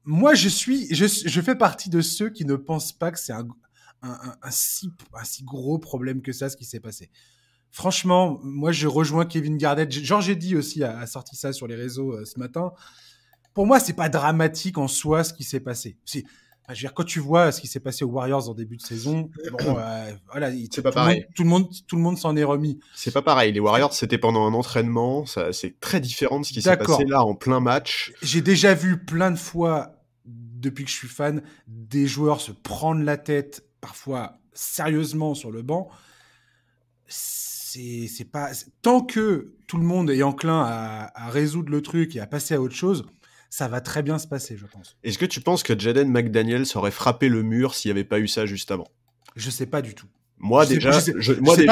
Moi, je fais partie de ceux qui ne pensent pas que c'est un si gros problème que ça, ce qui s'est passé. Franchement, moi, je rejoins Kevin Garnett. Georges Eddy aussi a sorti ça sur les réseaux ce matin. Pour moi, c'est pas dramatique en soi ce qui s'est passé. Je veux dire, quand tu vois ce qui s'est passé aux Warriors en début de saison, bon, voilà, c'est pas pareil. Tout le monde s'en est remis. C'est pas pareil. Les Warriors, c'était pendant un entraînement. C'est très différent de ce qui s'est passé là en plein match. J'ai déjà vu plein de fois, depuis que je suis fan, des joueurs se prendre la tête, parfois sérieusement sur le banc. C'est pas tant que tout le monde est enclin à résoudre le truc et à passer à autre chose. Ça va très bien se passer, je pense. Est-ce que tu penses que Jaden McDaniels aurait frappé le mur s'il n'y avait pas eu ça juste avant ? Je sais pas du tout. Moi déjà, je sais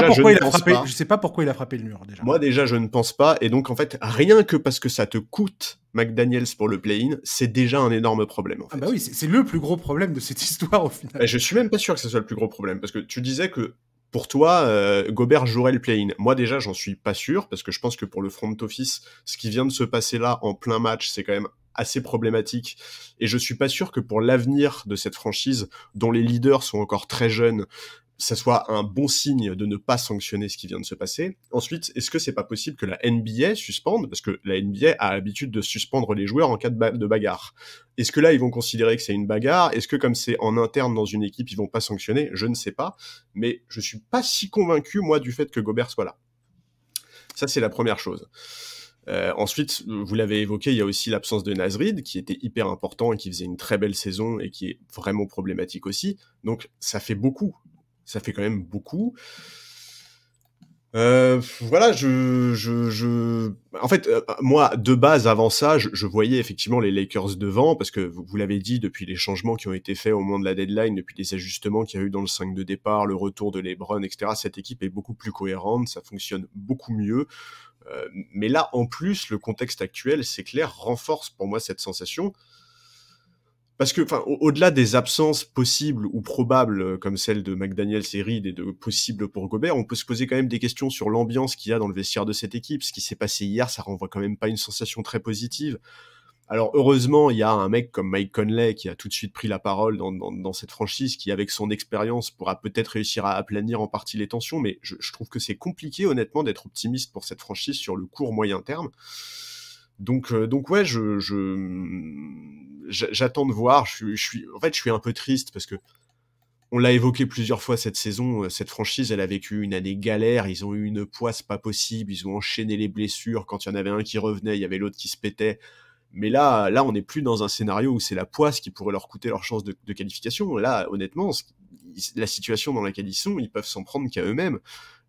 pas pourquoi il a frappé le mur déjà. Moi déjà, je ne pense pas. Et donc en fait, rien que parce que ça te coûte McDaniels pour le play-in, c'est déjà un énorme problème. En fait. Ah bah oui, c'est le plus gros problème de cette histoire au final. Je suis même pas sûr que ce soit le plus gros problème parce que tu disais que pour toi, Gobert jouerait le play-in. Moi déjà, j'en suis pas sûr parce que je pense que pour le front office, ce qui vient de se passer là en plein match, c'est quand même assez problématique. Et je suis pas sûr que pour l'avenir de cette franchise, dont les leaders sont encore très jeunes, ça soit un bon signe de ne pas sanctionner ce qui vient de se passer. Ensuite, est-ce que c'est pas possible que la NBA suspende ? Parce que la NBA a l'habitude de suspendre les joueurs en cas de bagarre. Est-ce que là, ils vont considérer que c'est une bagarre ? Est-ce que comme c'est en interne dans une équipe, ils vont pas sanctionner ? Je ne sais pas. Mais je suis pas si convaincu, moi, du fait que Gobert soit là. Ça, c'est la première chose. Ensuite, vous l'avez évoqué, il y a aussi l'absence de Naz Reid, qui était hyper important et qui faisait une très belle saison et qui est vraiment problématique aussi. Donc, ça fait beaucoup. Ça fait quand même beaucoup. Voilà, en fait, moi, de base, avant ça, je voyais effectivement les Lakers devant, parce que vous l'avez dit, depuis les changements qui ont été faits au moment de la deadline, depuis les ajustements qu'il y a eu dans le 5 de départ, le retour de LeBron, etc., cette équipe est beaucoup plus cohérente, ça fonctionne beaucoup mieux. Mais là, en plus, le contexte actuel, c'est clair, renforce pour moi cette sensation. Parce que, au-delà des absences possibles ou probables, comme celle de McDaniels et Reid et de possibles pour Gobert, on peut se poser quand même des questions sur l'ambiance qu'il y a dans le vestiaire de cette équipe. Ce qui s'est passé hier, ça renvoie quand même pas une sensation très positive. Alors, heureusement, il y a un mec comme Mike Conley qui a tout de suite pris la parole dans cette franchise, qui, avec son expérience, pourra peut-être réussir à aplanir en partie les tensions, mais je trouve que c'est compliqué, honnêtement, d'être optimiste pour cette franchise sur le court moyen terme. Donc ouais, j'attends de voir. Je suis un peu triste parce que on l'a évoqué plusieurs fois cette saison. Cette franchise, elle a vécu une année galère. Ils ont eu une poisse pas possible. Ils ont enchaîné les blessures. Quand il y en avait un qui revenait, il y avait l'autre qui se pétait. Mais là, on n'est plus dans un scénario où c'est la poisse qui pourrait leur coûter leur chance de qualification. Là, honnêtement, la situation dans laquelle ils sont, ils peuvent s'en prendre qu'à eux-mêmes.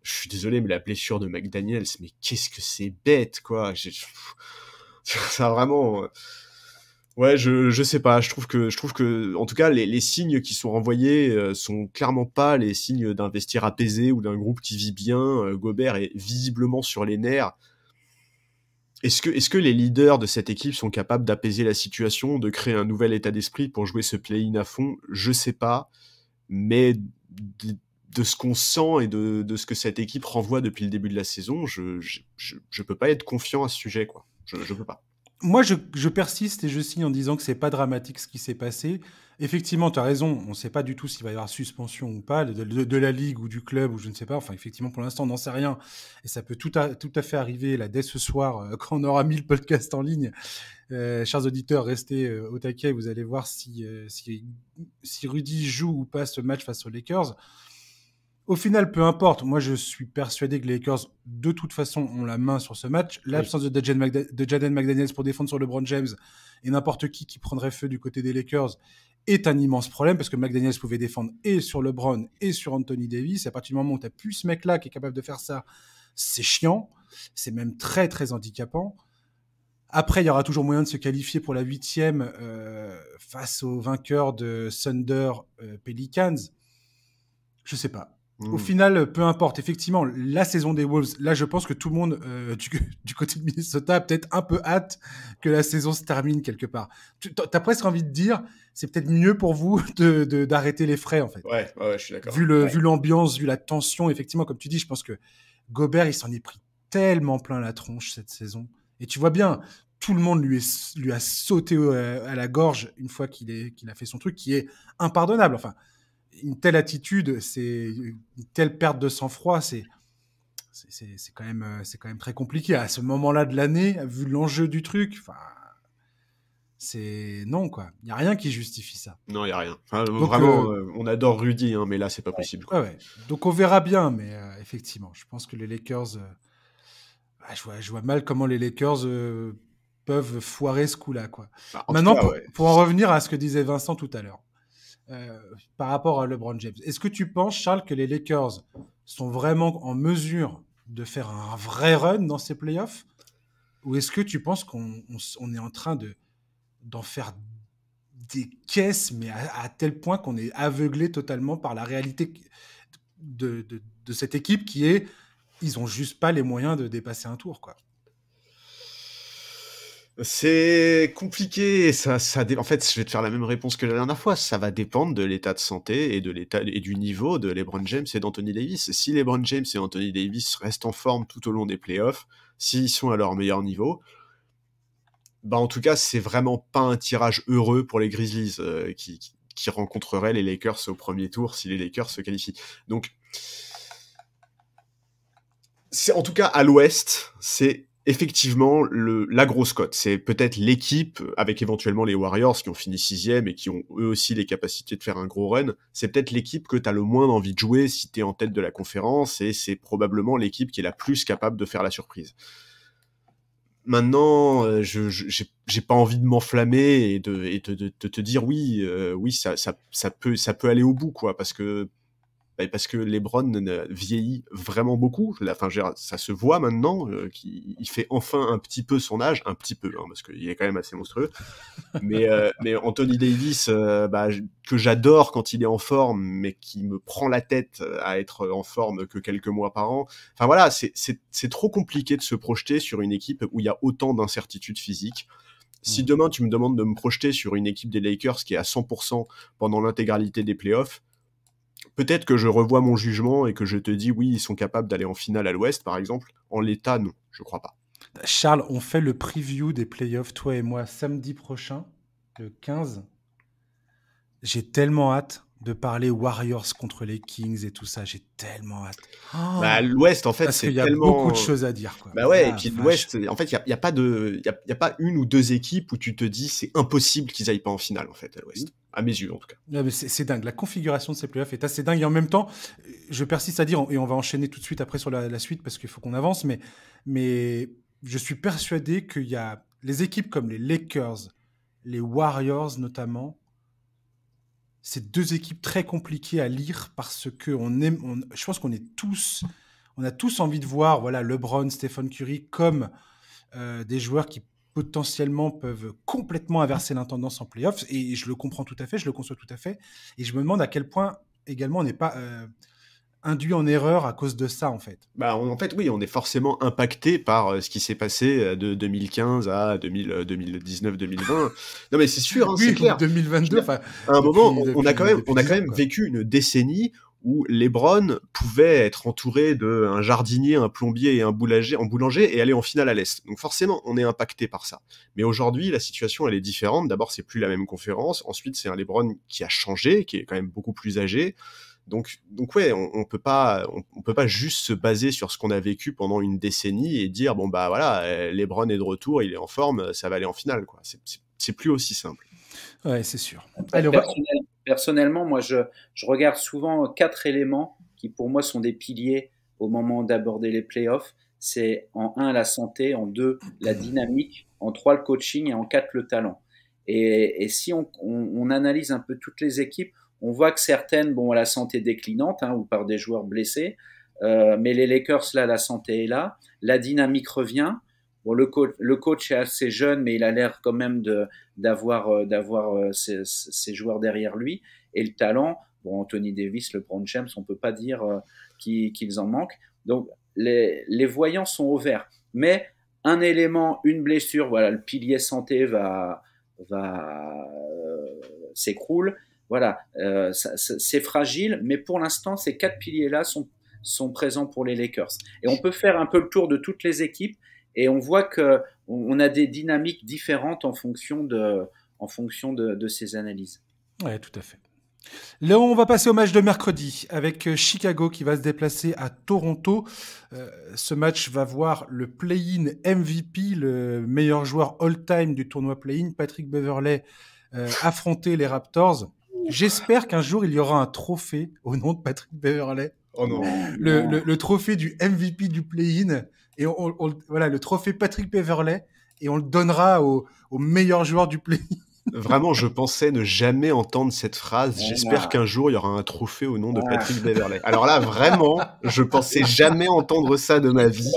Je suis désolé, mais la blessure de McDaniels, mais qu'est-ce que c'est bête, quoi. Ça vraiment... Ouais, je sais pas. Je trouve que, en tout cas, les signes qui sont renvoyés sont clairement pas les signes d'un vestiaire apaisé ou d'un groupe qui vit bien. Gobert est visiblement sur les nerfs. Est-ce que les leaders de cette équipe sont capables d'apaiser la situation, de créer un nouvel état d'esprit pour jouer ce play-in à fond? Je sais pas, mais de ce qu'on sent et de ce que cette équipe renvoie depuis le début de la saison, je peux pas être confiant à ce sujet, quoi. Je peux pas. Moi, je persiste et je signe en disant que c'est pas dramatique ce qui s'est passé. Effectivement, tu as raison, on ne sait pas du tout s'il va y avoir suspension ou pas de la ligue ou du club ou je ne sais pas. Enfin, effectivement, pour l'instant, on n'en sait rien. Et ça peut tout à fait arriver là dès ce soir quand on aura mis le podcast en ligne. Chers auditeurs, restez au taquet. Vous allez voir si Rudy joue ou pas ce match face aux Lakers. Au final, peu importe. Moi, je suis persuadé que les Lakers, de toute façon, ont la main sur ce match. L'absence de Jaden McDaniels pour défendre sur LeBron James et n'importe qui prendrait feu du côté des Lakers est un immense problème parce que McDaniels pouvait défendre et sur LeBron et sur Anthony Davis. Et à partir du moment où tu n'as plus ce mec-là qui est capable de faire ça, c'est chiant. C'est même très, très handicapant. Après, il y aura toujours moyen de se qualifier pour la 8e face aux vainqueurs de Thunder Pelicans. Je sais pas. Au final, peu importe. Effectivement, la saison des Wolves, là, je pense que tout le monde du côté de Minnesota a peut-être un peu hâte que la saison se termine quelque part. T'as presque envie de dire, c'est peut-être mieux pour vous d'arrêter les frais, en fait. Ouais, je suis d'accord. Vu l'ambiance, vu la tension, effectivement, comme tu dis, je pense que Gobert, il s'en est pris tellement plein la tronche cette saison. Et tu vois bien, tout le monde lui a sauté à la gorge une fois qu'il a fait son truc, qui est impardonnable. Enfin, une telle attitude, c'est une telle perte de sang-froid, c'est quand même très compliqué à ce moment-là de l'année, vu l'enjeu du truc. Enfin, c'est non quoi. Il y a rien qui justifie ça. Non, il y a rien. Enfin, donc, vraiment, on adore Rudy, hein, mais là c'est pas possible. Quoi. Ouais. Donc on verra bien, mais effectivement, je pense que les Lakers, je vois mal comment les Lakers peuvent foirer ce coup-là quoi. Bah, maintenant, cas, pour en revenir à ce que disait Vincent tout à l'heure. Par rapport à LeBron James. Est-ce que tu penses, Charles, que les Lakers sont vraiment en mesure de faire un vrai run dans ces playoffs? Ou est-ce que tu penses qu'on est en train d'en faire des caisses, mais à tel point qu'on est aveuglé totalement par la réalité de cette équipe qui est, ils ont juste pas les moyens de dépasser un tour, quoi. C'est compliqué, en fait, je vais te faire la même réponse que la dernière fois. Ça va dépendre de l'état de santé et du niveau de LeBron James et d'Anthony Davis. Si LeBron James et Anthony Davis restent en forme tout au long des playoffs, s'ils sont à leur meilleur niveau, bah en tout cas, c'est vraiment pas un tirage heureux pour les Grizzlies qui rencontreraient les Lakers au premier tour si les Lakers se qualifient. Donc, c'est en tout cas à l'Ouest, c'est effectivement la grosse cote. C'est peut-être l'équipe, avec éventuellement les Warriors qui ont fini 6e et qui ont eux aussi les capacités de faire un gros run, c'est peut-être l'équipe que tu as le moins envie de jouer si tu es en tête de la conférence, et c'est probablement l'équipe qui est la plus capable de faire la surprise. Maintenant, j'ai pas envie de m'enflammer et de te dire oui, ça peut aller au bout, quoi, parce que LeBron vieillit vraiment beaucoup. Enfin, ça se voit maintenant qu'il fait enfin un petit peu son âge, un petit peu, hein, parce qu'il est quand même assez monstrueux. Mais Anthony Davis, que j'adore quand il est en forme, mais qui me prend la tête à être en forme que quelques mois par an. Enfin voilà, c'est trop compliqué de se projeter sur une équipe où il y a autant d'incertitudes physiques. Si demain tu me demandes de me projeter sur une équipe des Lakers qui est à 100% pendant l'intégralité des playoffs, peut-être que je revois mon jugement et que je te dis oui, ils sont capables d'aller en finale à l'Ouest, par exemple. En l'état, non, je crois pas. Charles, on fait le preview des playoffs, toi et moi, samedi prochain, le 15. J'ai tellement hâte de parler Warriors contre les Kings et tout ça. J'ai tellement hâte. L'Ouest, en fait, parce c'est qu'il y a tellement... beaucoup de choses à dire, quoi. Et puis l'Ouest, en fait, il y a pas une ou deux équipes où tu te dis c'est impossible qu'ils aillent pas en finale, en fait, à l'Ouest. À mes yeux, en tout cas. Non, mais c'est dingue. La configuration de ces playoffs est assez dingue. Et en même temps, je persiste à dire, et on va enchaîner tout de suite après sur la suite parce qu'il faut qu'on avance, mais je suis persuadé qu'il y a les équipes comme les Lakers, les Warriors notamment, c'est deux équipes très compliquées à lire parce que je pense qu'on a tous envie de voir, voilà, LeBron, Stephen Curry comme des joueurs qui potentiellement peuvent complètement inverser l'intendance en playoffs, et je le comprends tout à fait, je le conçois tout à fait, et je me demande à quel point également on n'est pas induit en erreur à cause de ça, en fait. Bah, en fait, oui, on est forcément impacté par ce qui s'est passé de 2015 à 2019-2020. Non, mais c'est sûr, hein, Oui, c'est clair. 2022, enfin, À un moment, on a depuis quand 10 ans, même quoi. vécu une décennie où LeBron pouvait être entouré d'un jardinier, un plombier et un boulanger et aller en finale à l'Est. Donc forcément, on est impacté par ça. Mais aujourd'hui, la situation, elle est différente. D'abord, c'est plus la même conférence. Ensuite, c'est un LeBron qui a changé, qui est quand même beaucoup plus âgé. Donc ouais, on peut pas juste se baser sur ce qu'on a vécu pendant une décennie et dire bon bah voilà, LeBron est de retour, il est en forme, ça va aller en finale, quoi. C'est plus aussi simple. Ouais, c'est sûr. Allez, on va... Personnellement, moi, je regarde souvent 4 éléments qui, pour moi, sont des piliers au moment d'aborder les playoffs. C'est en 1, la santé, en 2, la dynamique, en 3, le coaching et en 4, le talent. Et si on analyse un peu toutes les équipes, on voit que certaines, bon, la santé déclinante, hein, ou par des joueurs blessés, mais les Lakers, là, la santé est là, la dynamique revient. Bon, le coach est assez jeune, mais il a l'air quand même d'avoir ses joueurs derrière lui. Et le talent, bon, Anthony Davis, LeBron James, on peut pas dire qu'ils en manquent. Donc, les voyants sont au vert. Mais un élément, une blessure, voilà, le pilier santé s'écroule. Voilà, c'est fragile, mais pour l'instant, ces 4 piliers-là sont présents pour les Lakers. Et on peut faire un peu le tour de toutes les équipes. Et on voit que on a des dynamiques différentes en fonction de ces analyses. Ouais, tout à fait. Là, on va passer au match de mercredi avec Chicago qui va se déplacer à Toronto. Ce match va voir le play-in MVP, le meilleur joueur all-time du tournoi play-in, Patrick Beverley, affronter les Raptors. J'espère qu'un jour, il y aura un trophée au nom de Patrick Beverley. Oh non. Le trophée du MVP du play-in. Et voilà, le trophée Patrick Beverley. Et on le donnera au meilleur joueur du play-in. Vraiment, je pensais ne jamais entendre cette phrase. J'espère qu'un jour, il y aura un trophée au nom de Patrick Beverley. Alors là, vraiment, je pensais jamais entendre ça de ma vie.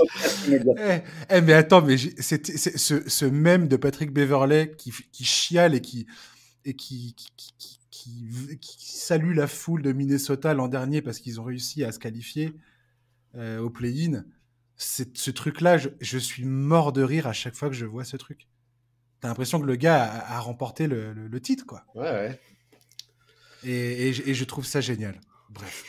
Mais attends, mais c'est ce mème de Patrick Beverley qui chiale et qui salue la foule de Minnesota l'an dernier parce qu'ils ont réussi à se qualifier au play-in. Ce truc-là, je suis mort de rire à chaque fois que je vois ce truc. T'as l'impression que le gars a remporté le titre, quoi. Ouais. Et je trouve ça génial. Bref.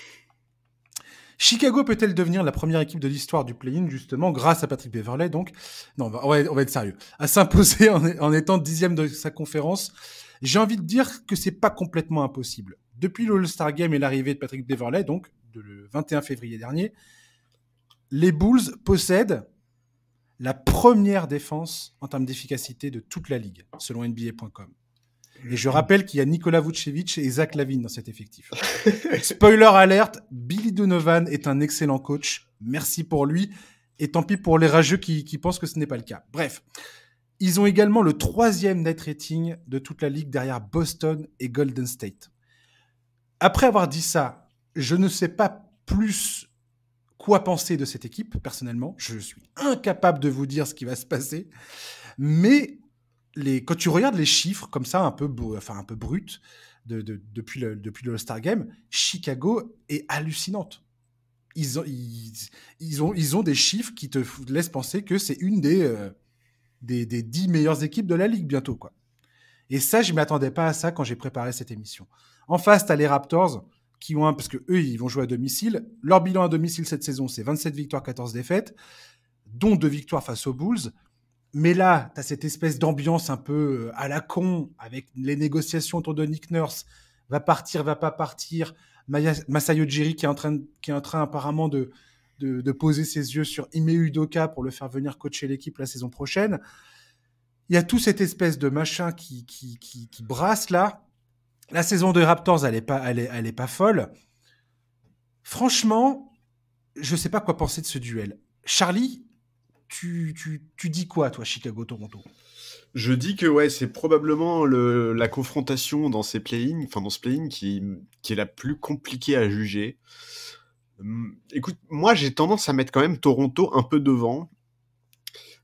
Chicago peut-elle devenir la première équipe de l'histoire du play-in, justement, grâce à Patrick Beverley, donc? Non, on va être sérieux. À s'imposer en étant 10e de sa conférence. J'ai envie de dire que c'est pas complètement impossible. Depuis l'All-Star Game et l'arrivée de Patrick Beverley, donc, le 21 février dernier, les Bulls possèdent la première défense en termes d'efficacité de toute la ligue, selon NBA.com. Et je rappelle qu'il y a Nikola Vucevic et Zach LaVine dans cet effectif. Spoiler alert, Billy Donovan est un excellent coach. Merci pour lui. Et tant pis pour les rageux qui pensent que ce n'est pas le cas. Bref, ils ont également le 3e net rating de toute la ligue derrière Boston et Golden State. Après avoir dit ça, je ne sais pas plus quoi penser de cette équipe, personnellement. Je suis incapable de vous dire ce qui va se passer. Mais quand tu regardes les chiffres comme ça, un peu bruts, depuis le All-Star Game, Chicago est hallucinante. Ils ont des chiffres qui te laissent penser que c'est une des 10 meilleures équipes de la ligue bientôt, quoi. Et ça, je ne m'attendais pas à ça quand j'ai préparé cette émission. En face, tu as les Raptors, qui ont parce que eux, ils vont jouer à domicile. Leur bilan à domicile cette saison, c'est 27 victoires, 14 défaites, dont 2 victoires face aux Bulls. Mais là, tu as cette espèce d'ambiance un peu à la con, avec les négociations autour de Nick Nurse. Va partir, va pas partir. Masai Ujiri qui est en train apparemment de poser ses yeux sur Ime Udoka pour le faire venir coacher l'équipe la saison prochaine. Il y a tout cette espèce de machin qui brasse là. La saison de Raptors, elle est pas folle. Franchement, je sais pas quoi penser de ce duel. Charlie, tu dis quoi, toi, Chicago-Toronto? Je dis que ouais, c'est probablement la confrontation dans ce play-in qui est la plus compliquée à juger. Écoute, moi j'ai tendance à mettre quand même Toronto un peu devant.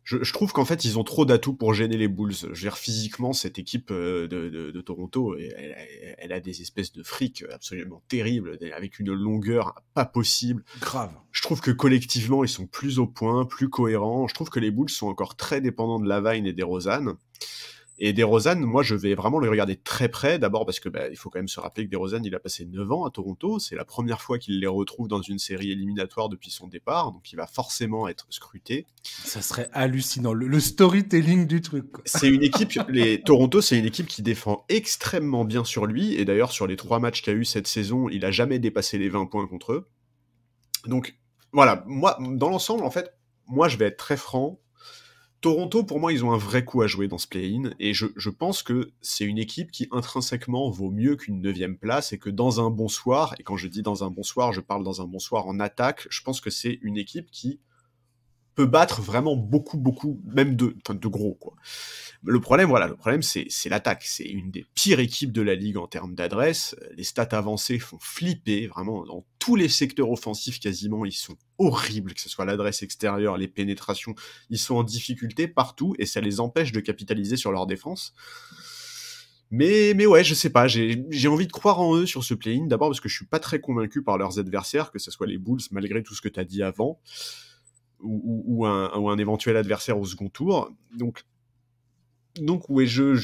je trouve qu'en fait, ils ont trop d'atouts pour gêner les Bulls. Je veux dire, physiquement, cette équipe de Toronto, elle a des espèces de frics absolument terribles, avec une longueur pas possible. Grave. Je trouve que collectivement, ils sont plus au point, plus cohérents. Je trouve que les Bulls sont encore très dépendants de Lavine et DeRozan. Et DeRozan, moi, je vais vraiment le regarder très près. D'abord parce que il faut quand même se rappeler que DeRozan, il a passé 9 ans à Toronto. C'est la première fois qu'il les retrouve dans une série éliminatoire depuis son départ. Donc, il va forcément être scruté. Ça serait hallucinant. Le storytelling du truc, quoi. C'est une équipe, Toronto, c'est une équipe qui défend extrêmement bien sur lui. Et d'ailleurs, sur les 3 matchs qu'il y a eu cette saison, il a jamais dépassé les 20 points contre eux. Donc, voilà. Moi, dans l'ensemble, en fait, moi, je vais être très franc. Toronto, pour moi, ils ont un vrai coup à jouer dans ce play-in, et je pense que c'est une équipe qui intrinsèquement vaut mieux qu'une 9e place, et que dans un bon soir, et quand je dis dans un bon soir, je parle dans un bon soir en attaque, je pense que c'est une équipe qui peut battre vraiment beaucoup, même de gros, quoi. Le problème, c'est l'attaque. C'est une des pires équipes de la ligue en termes d'adresse. Les stats avancées font flipper, vraiment, dans tous les secteurs offensifs quasiment, ils sont horribles, que ce soit l'adresse extérieure, les pénétrations, ils sont en difficulté partout, et ça les empêche de capitaliser sur leur défense. Mais ouais, je sais pas, j'ai envie de croire en eux sur ce play-in, d'abord parce que je suis pas très convaincu par leurs adversaires, que ce soit les Bulls, malgré tout ce que t'as dit avant, ou un éventuel adversaire au second tour. Donc ouais, je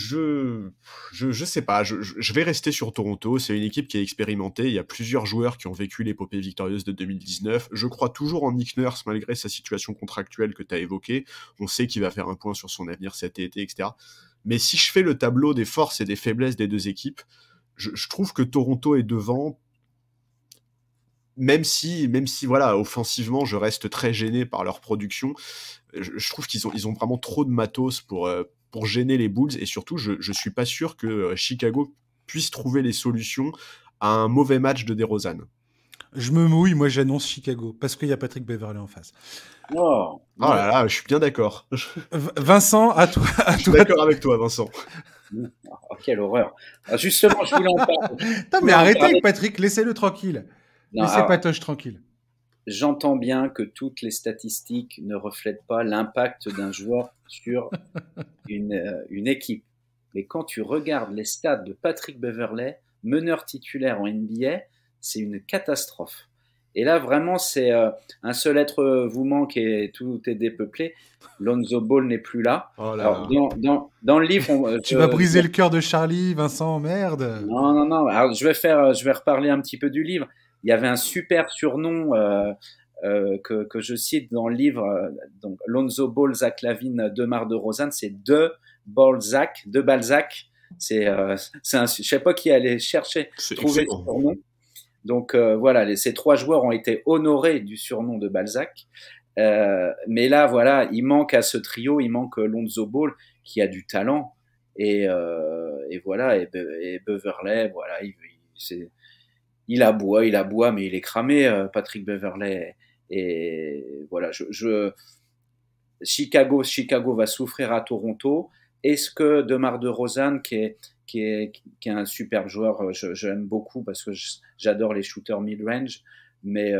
sais pas, je vais rester sur Toronto. C'est une équipe qui est expérimentée, il y a plusieurs joueurs qui ont vécu l'épopée victorieuse de 2019. Je crois toujours en Nick Nurse, malgré sa situation contractuelle que tu as évoquée. On sait qu'il va faire un point sur son avenir cet été, etc. Mais si je fais le tableau des forces et des faiblesses des deux équipes, je trouve que Toronto est devant, même si voilà, offensivement, je reste très gêné par leur production. Je trouve qu'ils ont vraiment trop de matos pour gêner les Bulls, et surtout, je suis pas sûr que Chicago puisse trouver les solutions à un mauvais match de DeRozan. Je me mouille, moi j'annonce Chicago, parce qu'il y a Patrick Beverley en face. Oh là là, je suis bien d'accord. Vincent, à toi. Je suis d'accord avec toi, Vincent. Oh, quelle horreur. Justement, je voulais en parler. Non, mais arrêtez avec Patrick, laissez-le tranquille. Laissez Patoche tranquille. J'entends bien que toutes les statistiques ne reflètent pas l'impact d'un joueur sur une équipe. Mais quand tu regardes les stats de Patrick Beverley, meneur titulaire en NBA, c'est une catastrophe. Et là, vraiment, c'est un seul être vous manque et tout est dépeuplé. Lonzo Ball n'est plus là. Oh là. Alors, dans le livre... tu vas briser le cœur de Charlie, Vincent, merde. Non. Alors, je vais reparler un petit peu du livre. Il y avait un super surnom que je cite dans le livre. Donc, Lonzo Ball, Zach LaVine, DeMar DeRozan, c'est de Balzac. Je sais pas qui allait chercher trouver ce surnom. Donc voilà, ces 3 joueurs ont été honorés du surnom de Balzac. Mais là, voilà, il manque à ce trio, il manque Lonzo Ball qui a du talent, et voilà, et Beverley, voilà, il aboie, mais il est cramé, Patrick Beverley. Et voilà, Chicago va souffrir à Toronto. Est-ce que DeMar DeRozan, qui est un superbe joueur, j'aime beaucoup parce que j'adore les shooters mid-range, mais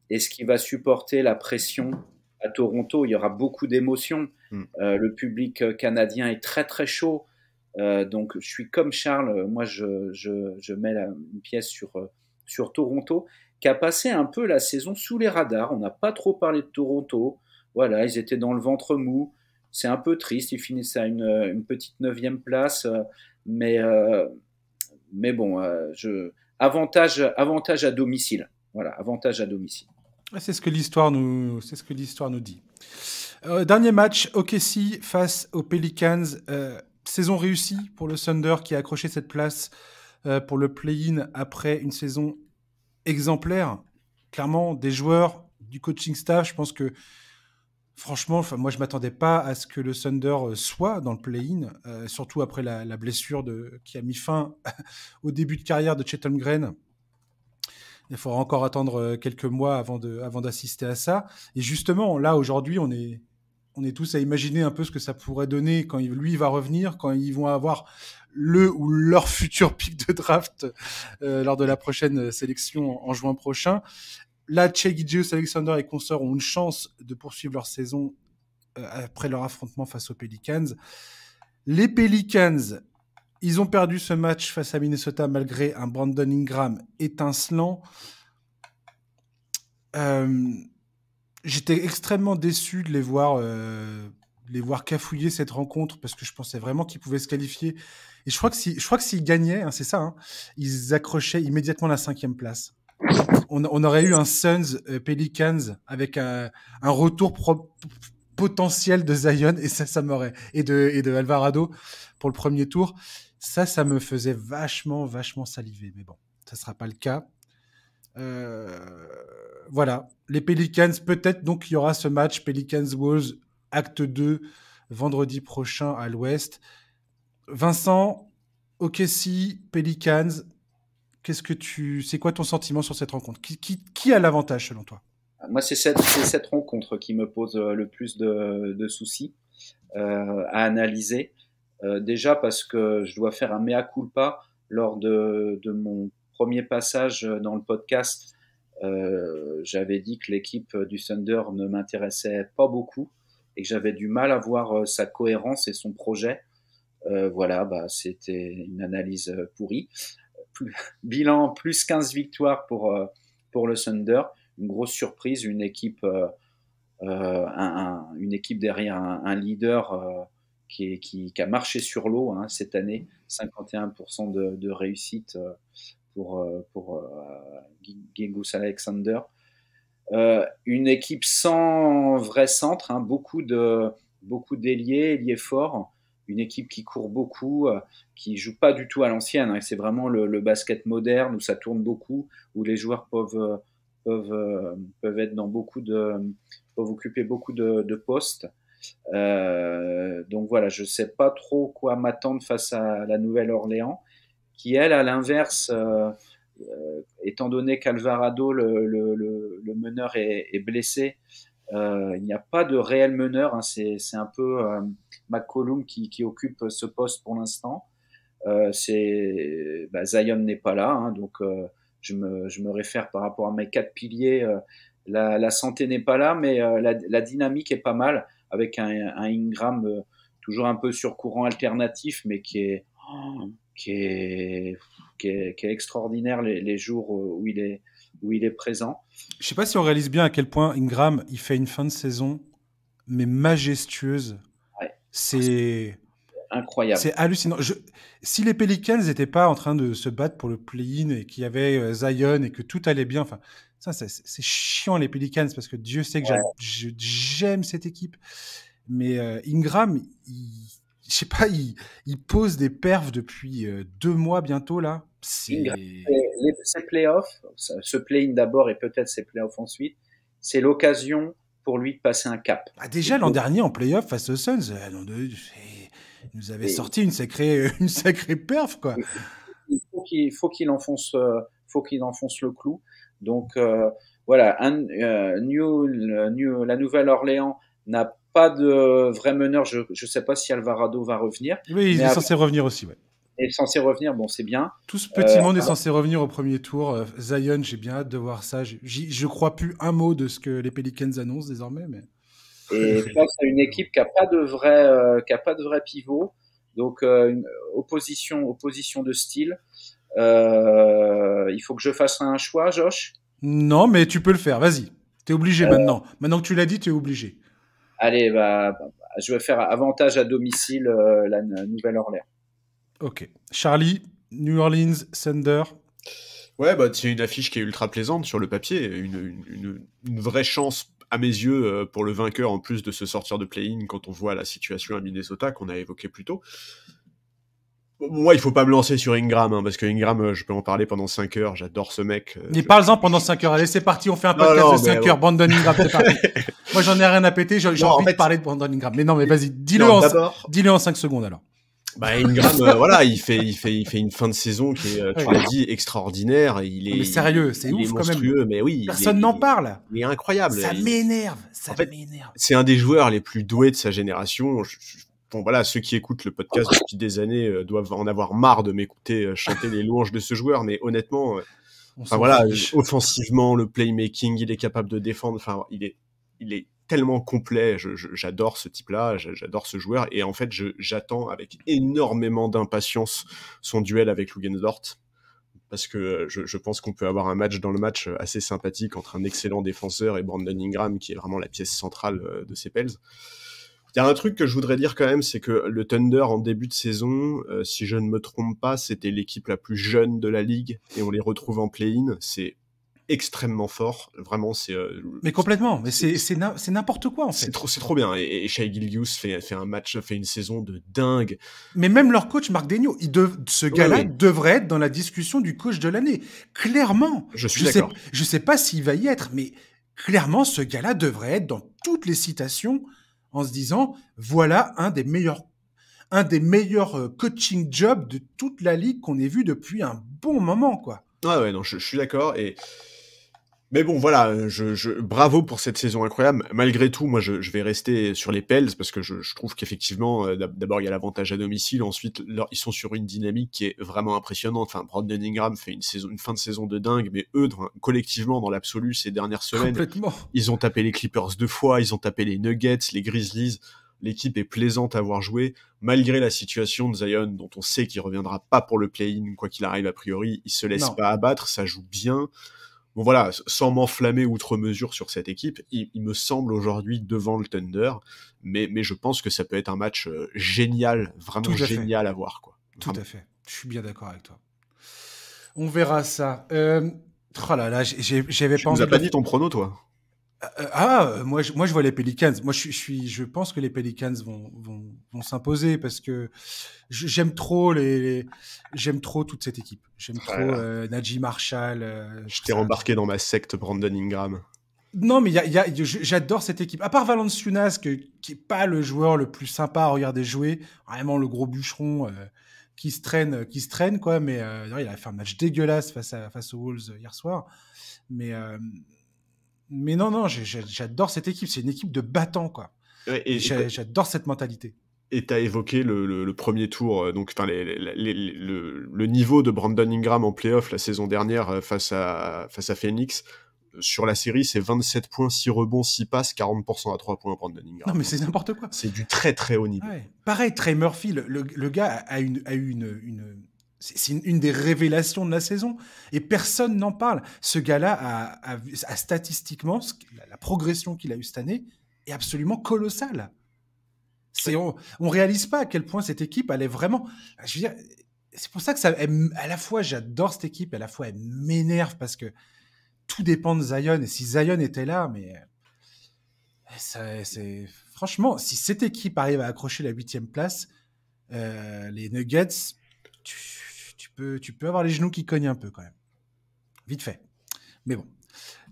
est-ce qu'il va supporter la pression à Toronto? Il y aura beaucoup d'émotions. Le public canadien est très très chaud. Donc je suis comme Charles, moi je mets une pièce sur Toronto, qui a passé un peu la saison sous les radars. On n'a pas trop parlé de Toronto. Voilà, ils étaient dans le ventre mou. C'est un peu triste, ils finissent à une petite 9e place, mais bon, avantage à domicile. Voilà, avantage à domicile. C'est ce que l'histoire nous dit. Dernier match, OKC face aux Pelicans. Saison réussie pour le Thunder qui a accroché cette place pour le play-in après une saison exemplaire. Clairement, des joueurs, du coaching staff, je pense que franchement, moi je m'attendais pas à ce que le Thunder soit dans le play-in, surtout après la blessure qui a mis fin au début de carrière de Chet Holmgren. Il faudra encore attendre quelques mois avant d'assister à ça. Et justement, là aujourd'hui, on est tous à imaginer un peu ce que ça pourrait donner quand lui va revenir, quand ils vont avoir le ou leur futur pick de draft lors de la prochaine sélection en juin prochain. Là, Shai Gilgeous-Alexander et consorts ont une chance de poursuivre leur saison après leur affrontement face aux Pelicans. Les Pelicans, ils ont perdu ce match face à Minnesota malgré un Brandon Ingram étincelant. J'étais extrêmement déçu de les voir cafouiller cette rencontre parce que je pensais vraiment qu'ils pouvaient se qualifier. Et je crois que s'ils gagnaient, c'est ça, ils accrochaient immédiatement la 5e place. On aurait eu un Suns Pelicans avec un retour potentiel de Zion et ça m'aurait et de Alvarado pour le premier tour. Ça me faisait vachement saliver. Mais bon, ça sera pas le cas. Voilà, les Pelicans, peut-être donc il y aura ce match Pelicans-Wolves acte 2 vendredi prochain à l'Ouest. Vincent, OKC, Pelicans, c'est quoi ton sentiment sur cette rencontre? Qui a l'avantage selon toi? Moi, c'est cette rencontre qui me pose le plus de soucis à analyser. Déjà parce que je dois faire un mea culpa lors de mon premier passage dans le podcast. J'avais dit que l'équipe du Thunder ne m'intéressait pas beaucoup et que j'avais du mal à voir sa cohérence et son projet. Voilà, c'était une analyse pourrie. Bilan plus 15 victoires pour le Thunder. Une grosse surprise, une équipe derrière un leader qui a marché sur l'eau cette année. 51% de réussite pour Gilgeous Alexander. Une équipe sans vrai centre, beaucoup d'ailiers, ailiers forts. Une équipe qui court beaucoup, qui joue pas du tout à l'ancienne. C'est vraiment le basket moderne où ça tourne beaucoup, où les joueurs peuvent être dans peuvent occuper beaucoup de postes. Donc voilà, je sais pas trop quoi m'attendre face à la Nouvelle-Orléans, qui elle, à l'inverse, étant donné qu'Alvarado, le meneur, est blessé, il n'y a pas de réel meneur. C'est un peu McCollum qui occupe ce poste pour l'instant. Zion n'est pas là, donc je me réfère par rapport à mes 4 piliers. La santé n'est pas là, mais la dynamique est pas mal, avec un Ingram toujours un peu sur courant alternatif, mais qui est extraordinaire les jours où il est présent. Je sais pas si on réalise bien à quel point Ingram il fait une fin de saison mais majestueuse. Ouais. C'est incroyable. C'est hallucinant. Si les Pelicans n'étaient pas en train de se battre pour le play-in et qu'il y avait Zion et que tout allait bien, c'est chiant les Pelicans parce que Dieu sait que j'aime cette équipe. Mais Ingram, je sais pas, il pose des perfs depuis 2 mois bientôt là. Ingram, ses playoffs, ce play-in d'abord et peut-être ses playoffs ensuite, c'est l'occasion pour lui de passer un cap. Déjà l'an dernier en playoff face aux Suns, il nous avait sorti une sacrée perf quoi. Il faut qu'il enfonce le clou. Donc voilà, la Nouvelle-Orléans n'a pas de vrai meneur. Je sais pas si Alvarado va revenir. Oui, il est censé revenir aussi, ouais. Il est censé revenir, bon, c'est bien. Tout ce petit monde est censé revenir au premier tour. Zion, j'ai bien hâte de voir ça. Je crois plus un mot de ce que les Pelicans annoncent désormais, mais. Et face à une équipe qui a pas de vrai pivot, donc une opposition de style. Il faut que je fasse un choix, Josh. Non, mais tu peux le faire. Vas-y, t'es obligé maintenant. Maintenant que tu l'as dit, tu es obligé. Allez, je vais faire avantage à domicile la Nouvelle-Orléans. Ok. Charlie, New Orleans, Thunder. Ouais, c'est une affiche qui est ultra plaisante sur le papier. Une vraie chance, à mes yeux, pour le vainqueur, en plus de se sortir de play-in quand on voit la situation à Minnesota qu'on a évoquée plus tôt. Moi, il faut pas me lancer sur Ingram, parce que Ingram, je peux en parler pendant 5 heures. J'adore ce mec. Mais parle-en pendant 5 heures. Allez, c'est parti. On fait un podcast de 5 heures. Brandon Ingram, c'est parti. Moi, j'en ai rien à péter. J'ai envie de parler de Brandon Ingram. Mais non, mais vas-y. Dis-le en 5 secondes, alors. Ingram, voilà, il fait une fin de saison qui est, tu l'as dit, extraordinaire. Mais sérieux, c'est ouf quand même. Mais oui. Personne n'en parle. Il est incroyable. Ça m'énerve. C'est un des joueurs les plus doués de sa génération. Bon, voilà, ceux qui écoutent le podcast depuis des années doivent en avoir marre de m'écouter chanter les louanges de ce joueur, mais honnêtement, offensivement, le playmaking, il est capable de défendre. Il est tellement complet. J'adore ce type-là, j'adore ce joueur. Et en fait, j'attends avec énormément d'impatience son duel avec Lugendort. Parce que je pense qu'on peut avoir un match dans le match assez sympathique entre un excellent défenseur et Brandon Ingram, qui est vraiment la pièce centrale de ces Pels. Il y a un truc que je voudrais dire quand même, c'est que le Thunder, en début de saison, si je ne me trompe pas, c'était l'équipe la plus jeune de la ligue, et on les retrouve en play-in. C'est extrêmement fort, vraiment. Mais complètement, mais c'est n'importe quoi en fait. C'est trop bien. Et Shai Gilgeous fait une saison de dingue. Mais même leur coach Marc Daigneault, ce gars-là devrait être dans la discussion du coach de l'année. Clairement. Je suis d'accord. Je sais pas s'il va y être, mais clairement, ce gars-là devrait être dans toutes les citations en se disant, voilà un des meilleurs coaching jobs de toute la ligue qu'on ait vu depuis un bon moment, quoi. Ouais, non, je suis d'accord. Mais bon, voilà, bravo pour cette saison incroyable. Malgré tout, moi, je vais rester sur les Pels parce que je trouve qu'effectivement, d'abord, il y a l'avantage à domicile. Ensuite, ils sont sur une dynamique qui est vraiment impressionnante. Enfin, Brandon Ingram fait une fin de saison de dingue, mais eux, collectivement, dans l'absolu, ces dernières semaines, ils ont tapé les Clippers 2 fois, ils ont tapé les Nuggets, les Grizzlies. L'équipe est plaisante à voir jouer, malgré la situation de Zion, dont on sait qu'il reviendra pas pour le play-in, quoi qu'il arrive a priori. Il se laisse pas abattre, ça joue bien. Bon voilà, sans m'enflammer outre mesure sur cette équipe, il me semble aujourd'hui devant le Thunder, mais je pense que ça peut être un match génial, vraiment génial à voir, quoi. Tout à fait, je suis bien d'accord avec toi. On verra ça. Oh là là, j'avais pas envie. Tu nous as pas dit ton prono, toi? Moi je vois les Pelicans. Moi je pense que les Pelicans vont s'imposer parce que j'aime trop toute cette équipe. J'aime trop Najee Marshall. Je t'ai rembarqué dans ma secte Brandon Ingram. Non, mais j'adore cette équipe. À part Valanciunas, qui est pas le joueur le plus sympa à regarder jouer, vraiment le gros bûcheron qui se traîne quoi. Mais il a fait un match dégueulasse face aux Wolves hier soir. Mais non, j'adore cette équipe. C'est une équipe de battants, quoi. Ouais, j'adore cette mentalité. Et tu as évoqué le premier tour, donc le niveau de Brandon Ingram en play-off la saison dernière face à Phoenix. Sur la série, c'est 27 points, 6 rebonds, 6 passes, 40% à 3 points Brandon Ingram. Non, mais c'est n'importe quoi. C'est du très très haut niveau. Ouais. Pareil, Trey Murphy, le gars a eu c'est une des révélations de la saison et personne n'en parle. Ce gars-là a statistiquement, la progression qu'il a eue cette année est absolument colossale. On réalise pas à quel point cette équipe elle est vraiment. Je veux dire, c'est pour ça que à la fois j'adore cette équipe, à la fois elle m'énerve parce que tout dépend de Zion et si Zion était là, mais franchement, si cette équipe arrive à accrocher la 8e place, les Nuggets. Tu peux avoir les genoux qui cognent un peu quand même. Vite fait. Mais bon.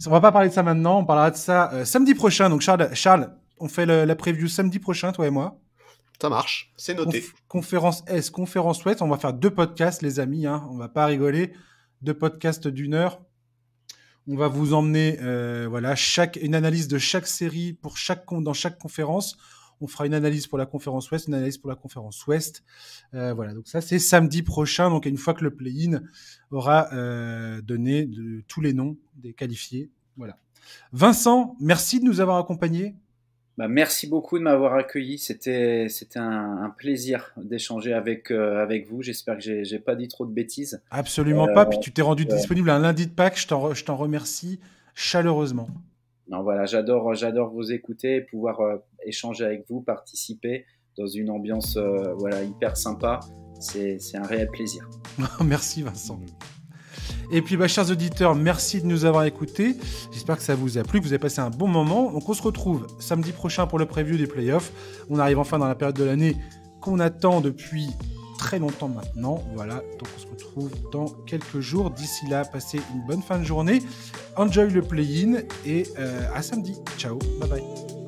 On va pas parler de ça maintenant. On parlera de ça samedi prochain. Donc Charles, on fait la preview samedi prochain, toi et moi. Ça marche. C'est noté. Conférence S, conférence Ouest. On va faire 2 podcasts, les amis. Hein. On va pas rigoler. 2 podcasts d'1 heure. On va vous emmener une analyse de chaque série dans chaque conférence. On fera une analyse pour la conférence Ouest, une analyse pour la conférence Ouest. Voilà, donc ça, c'est samedi prochain. Donc, une fois que le play-in aura donné tous les noms des qualifiés. Voilà. Vincent, merci de nous avoir accompagnés. Merci beaucoup de m'avoir accueilli. C'était un plaisir d'échanger avec vous. J'espère que j'ai pas dit trop de bêtises. Absolument pas. Puis tu t'es rendu disponible un lundi de Pâques. Je t'en remercie chaleureusement. Non, voilà, j'adore vous écouter et pouvoir échanger avec vous, participer dans une ambiance hyper sympa. C'est un réel plaisir. Merci Vincent. Et puis chers auditeurs, merci de nous avoir écoutés. J'espère que ça vous a plu, que vous avez passé un bon moment. Donc on se retrouve samedi prochain pour le preview des playoffs. On arrive enfin dans la période de l'année qu'on attend depuis très longtemps maintenant. Voilà, donc on se retrouve dans quelques jours. D'ici là, passez une bonne fin de journée. Enjoy le play-in et à samedi. Ciao, bye bye.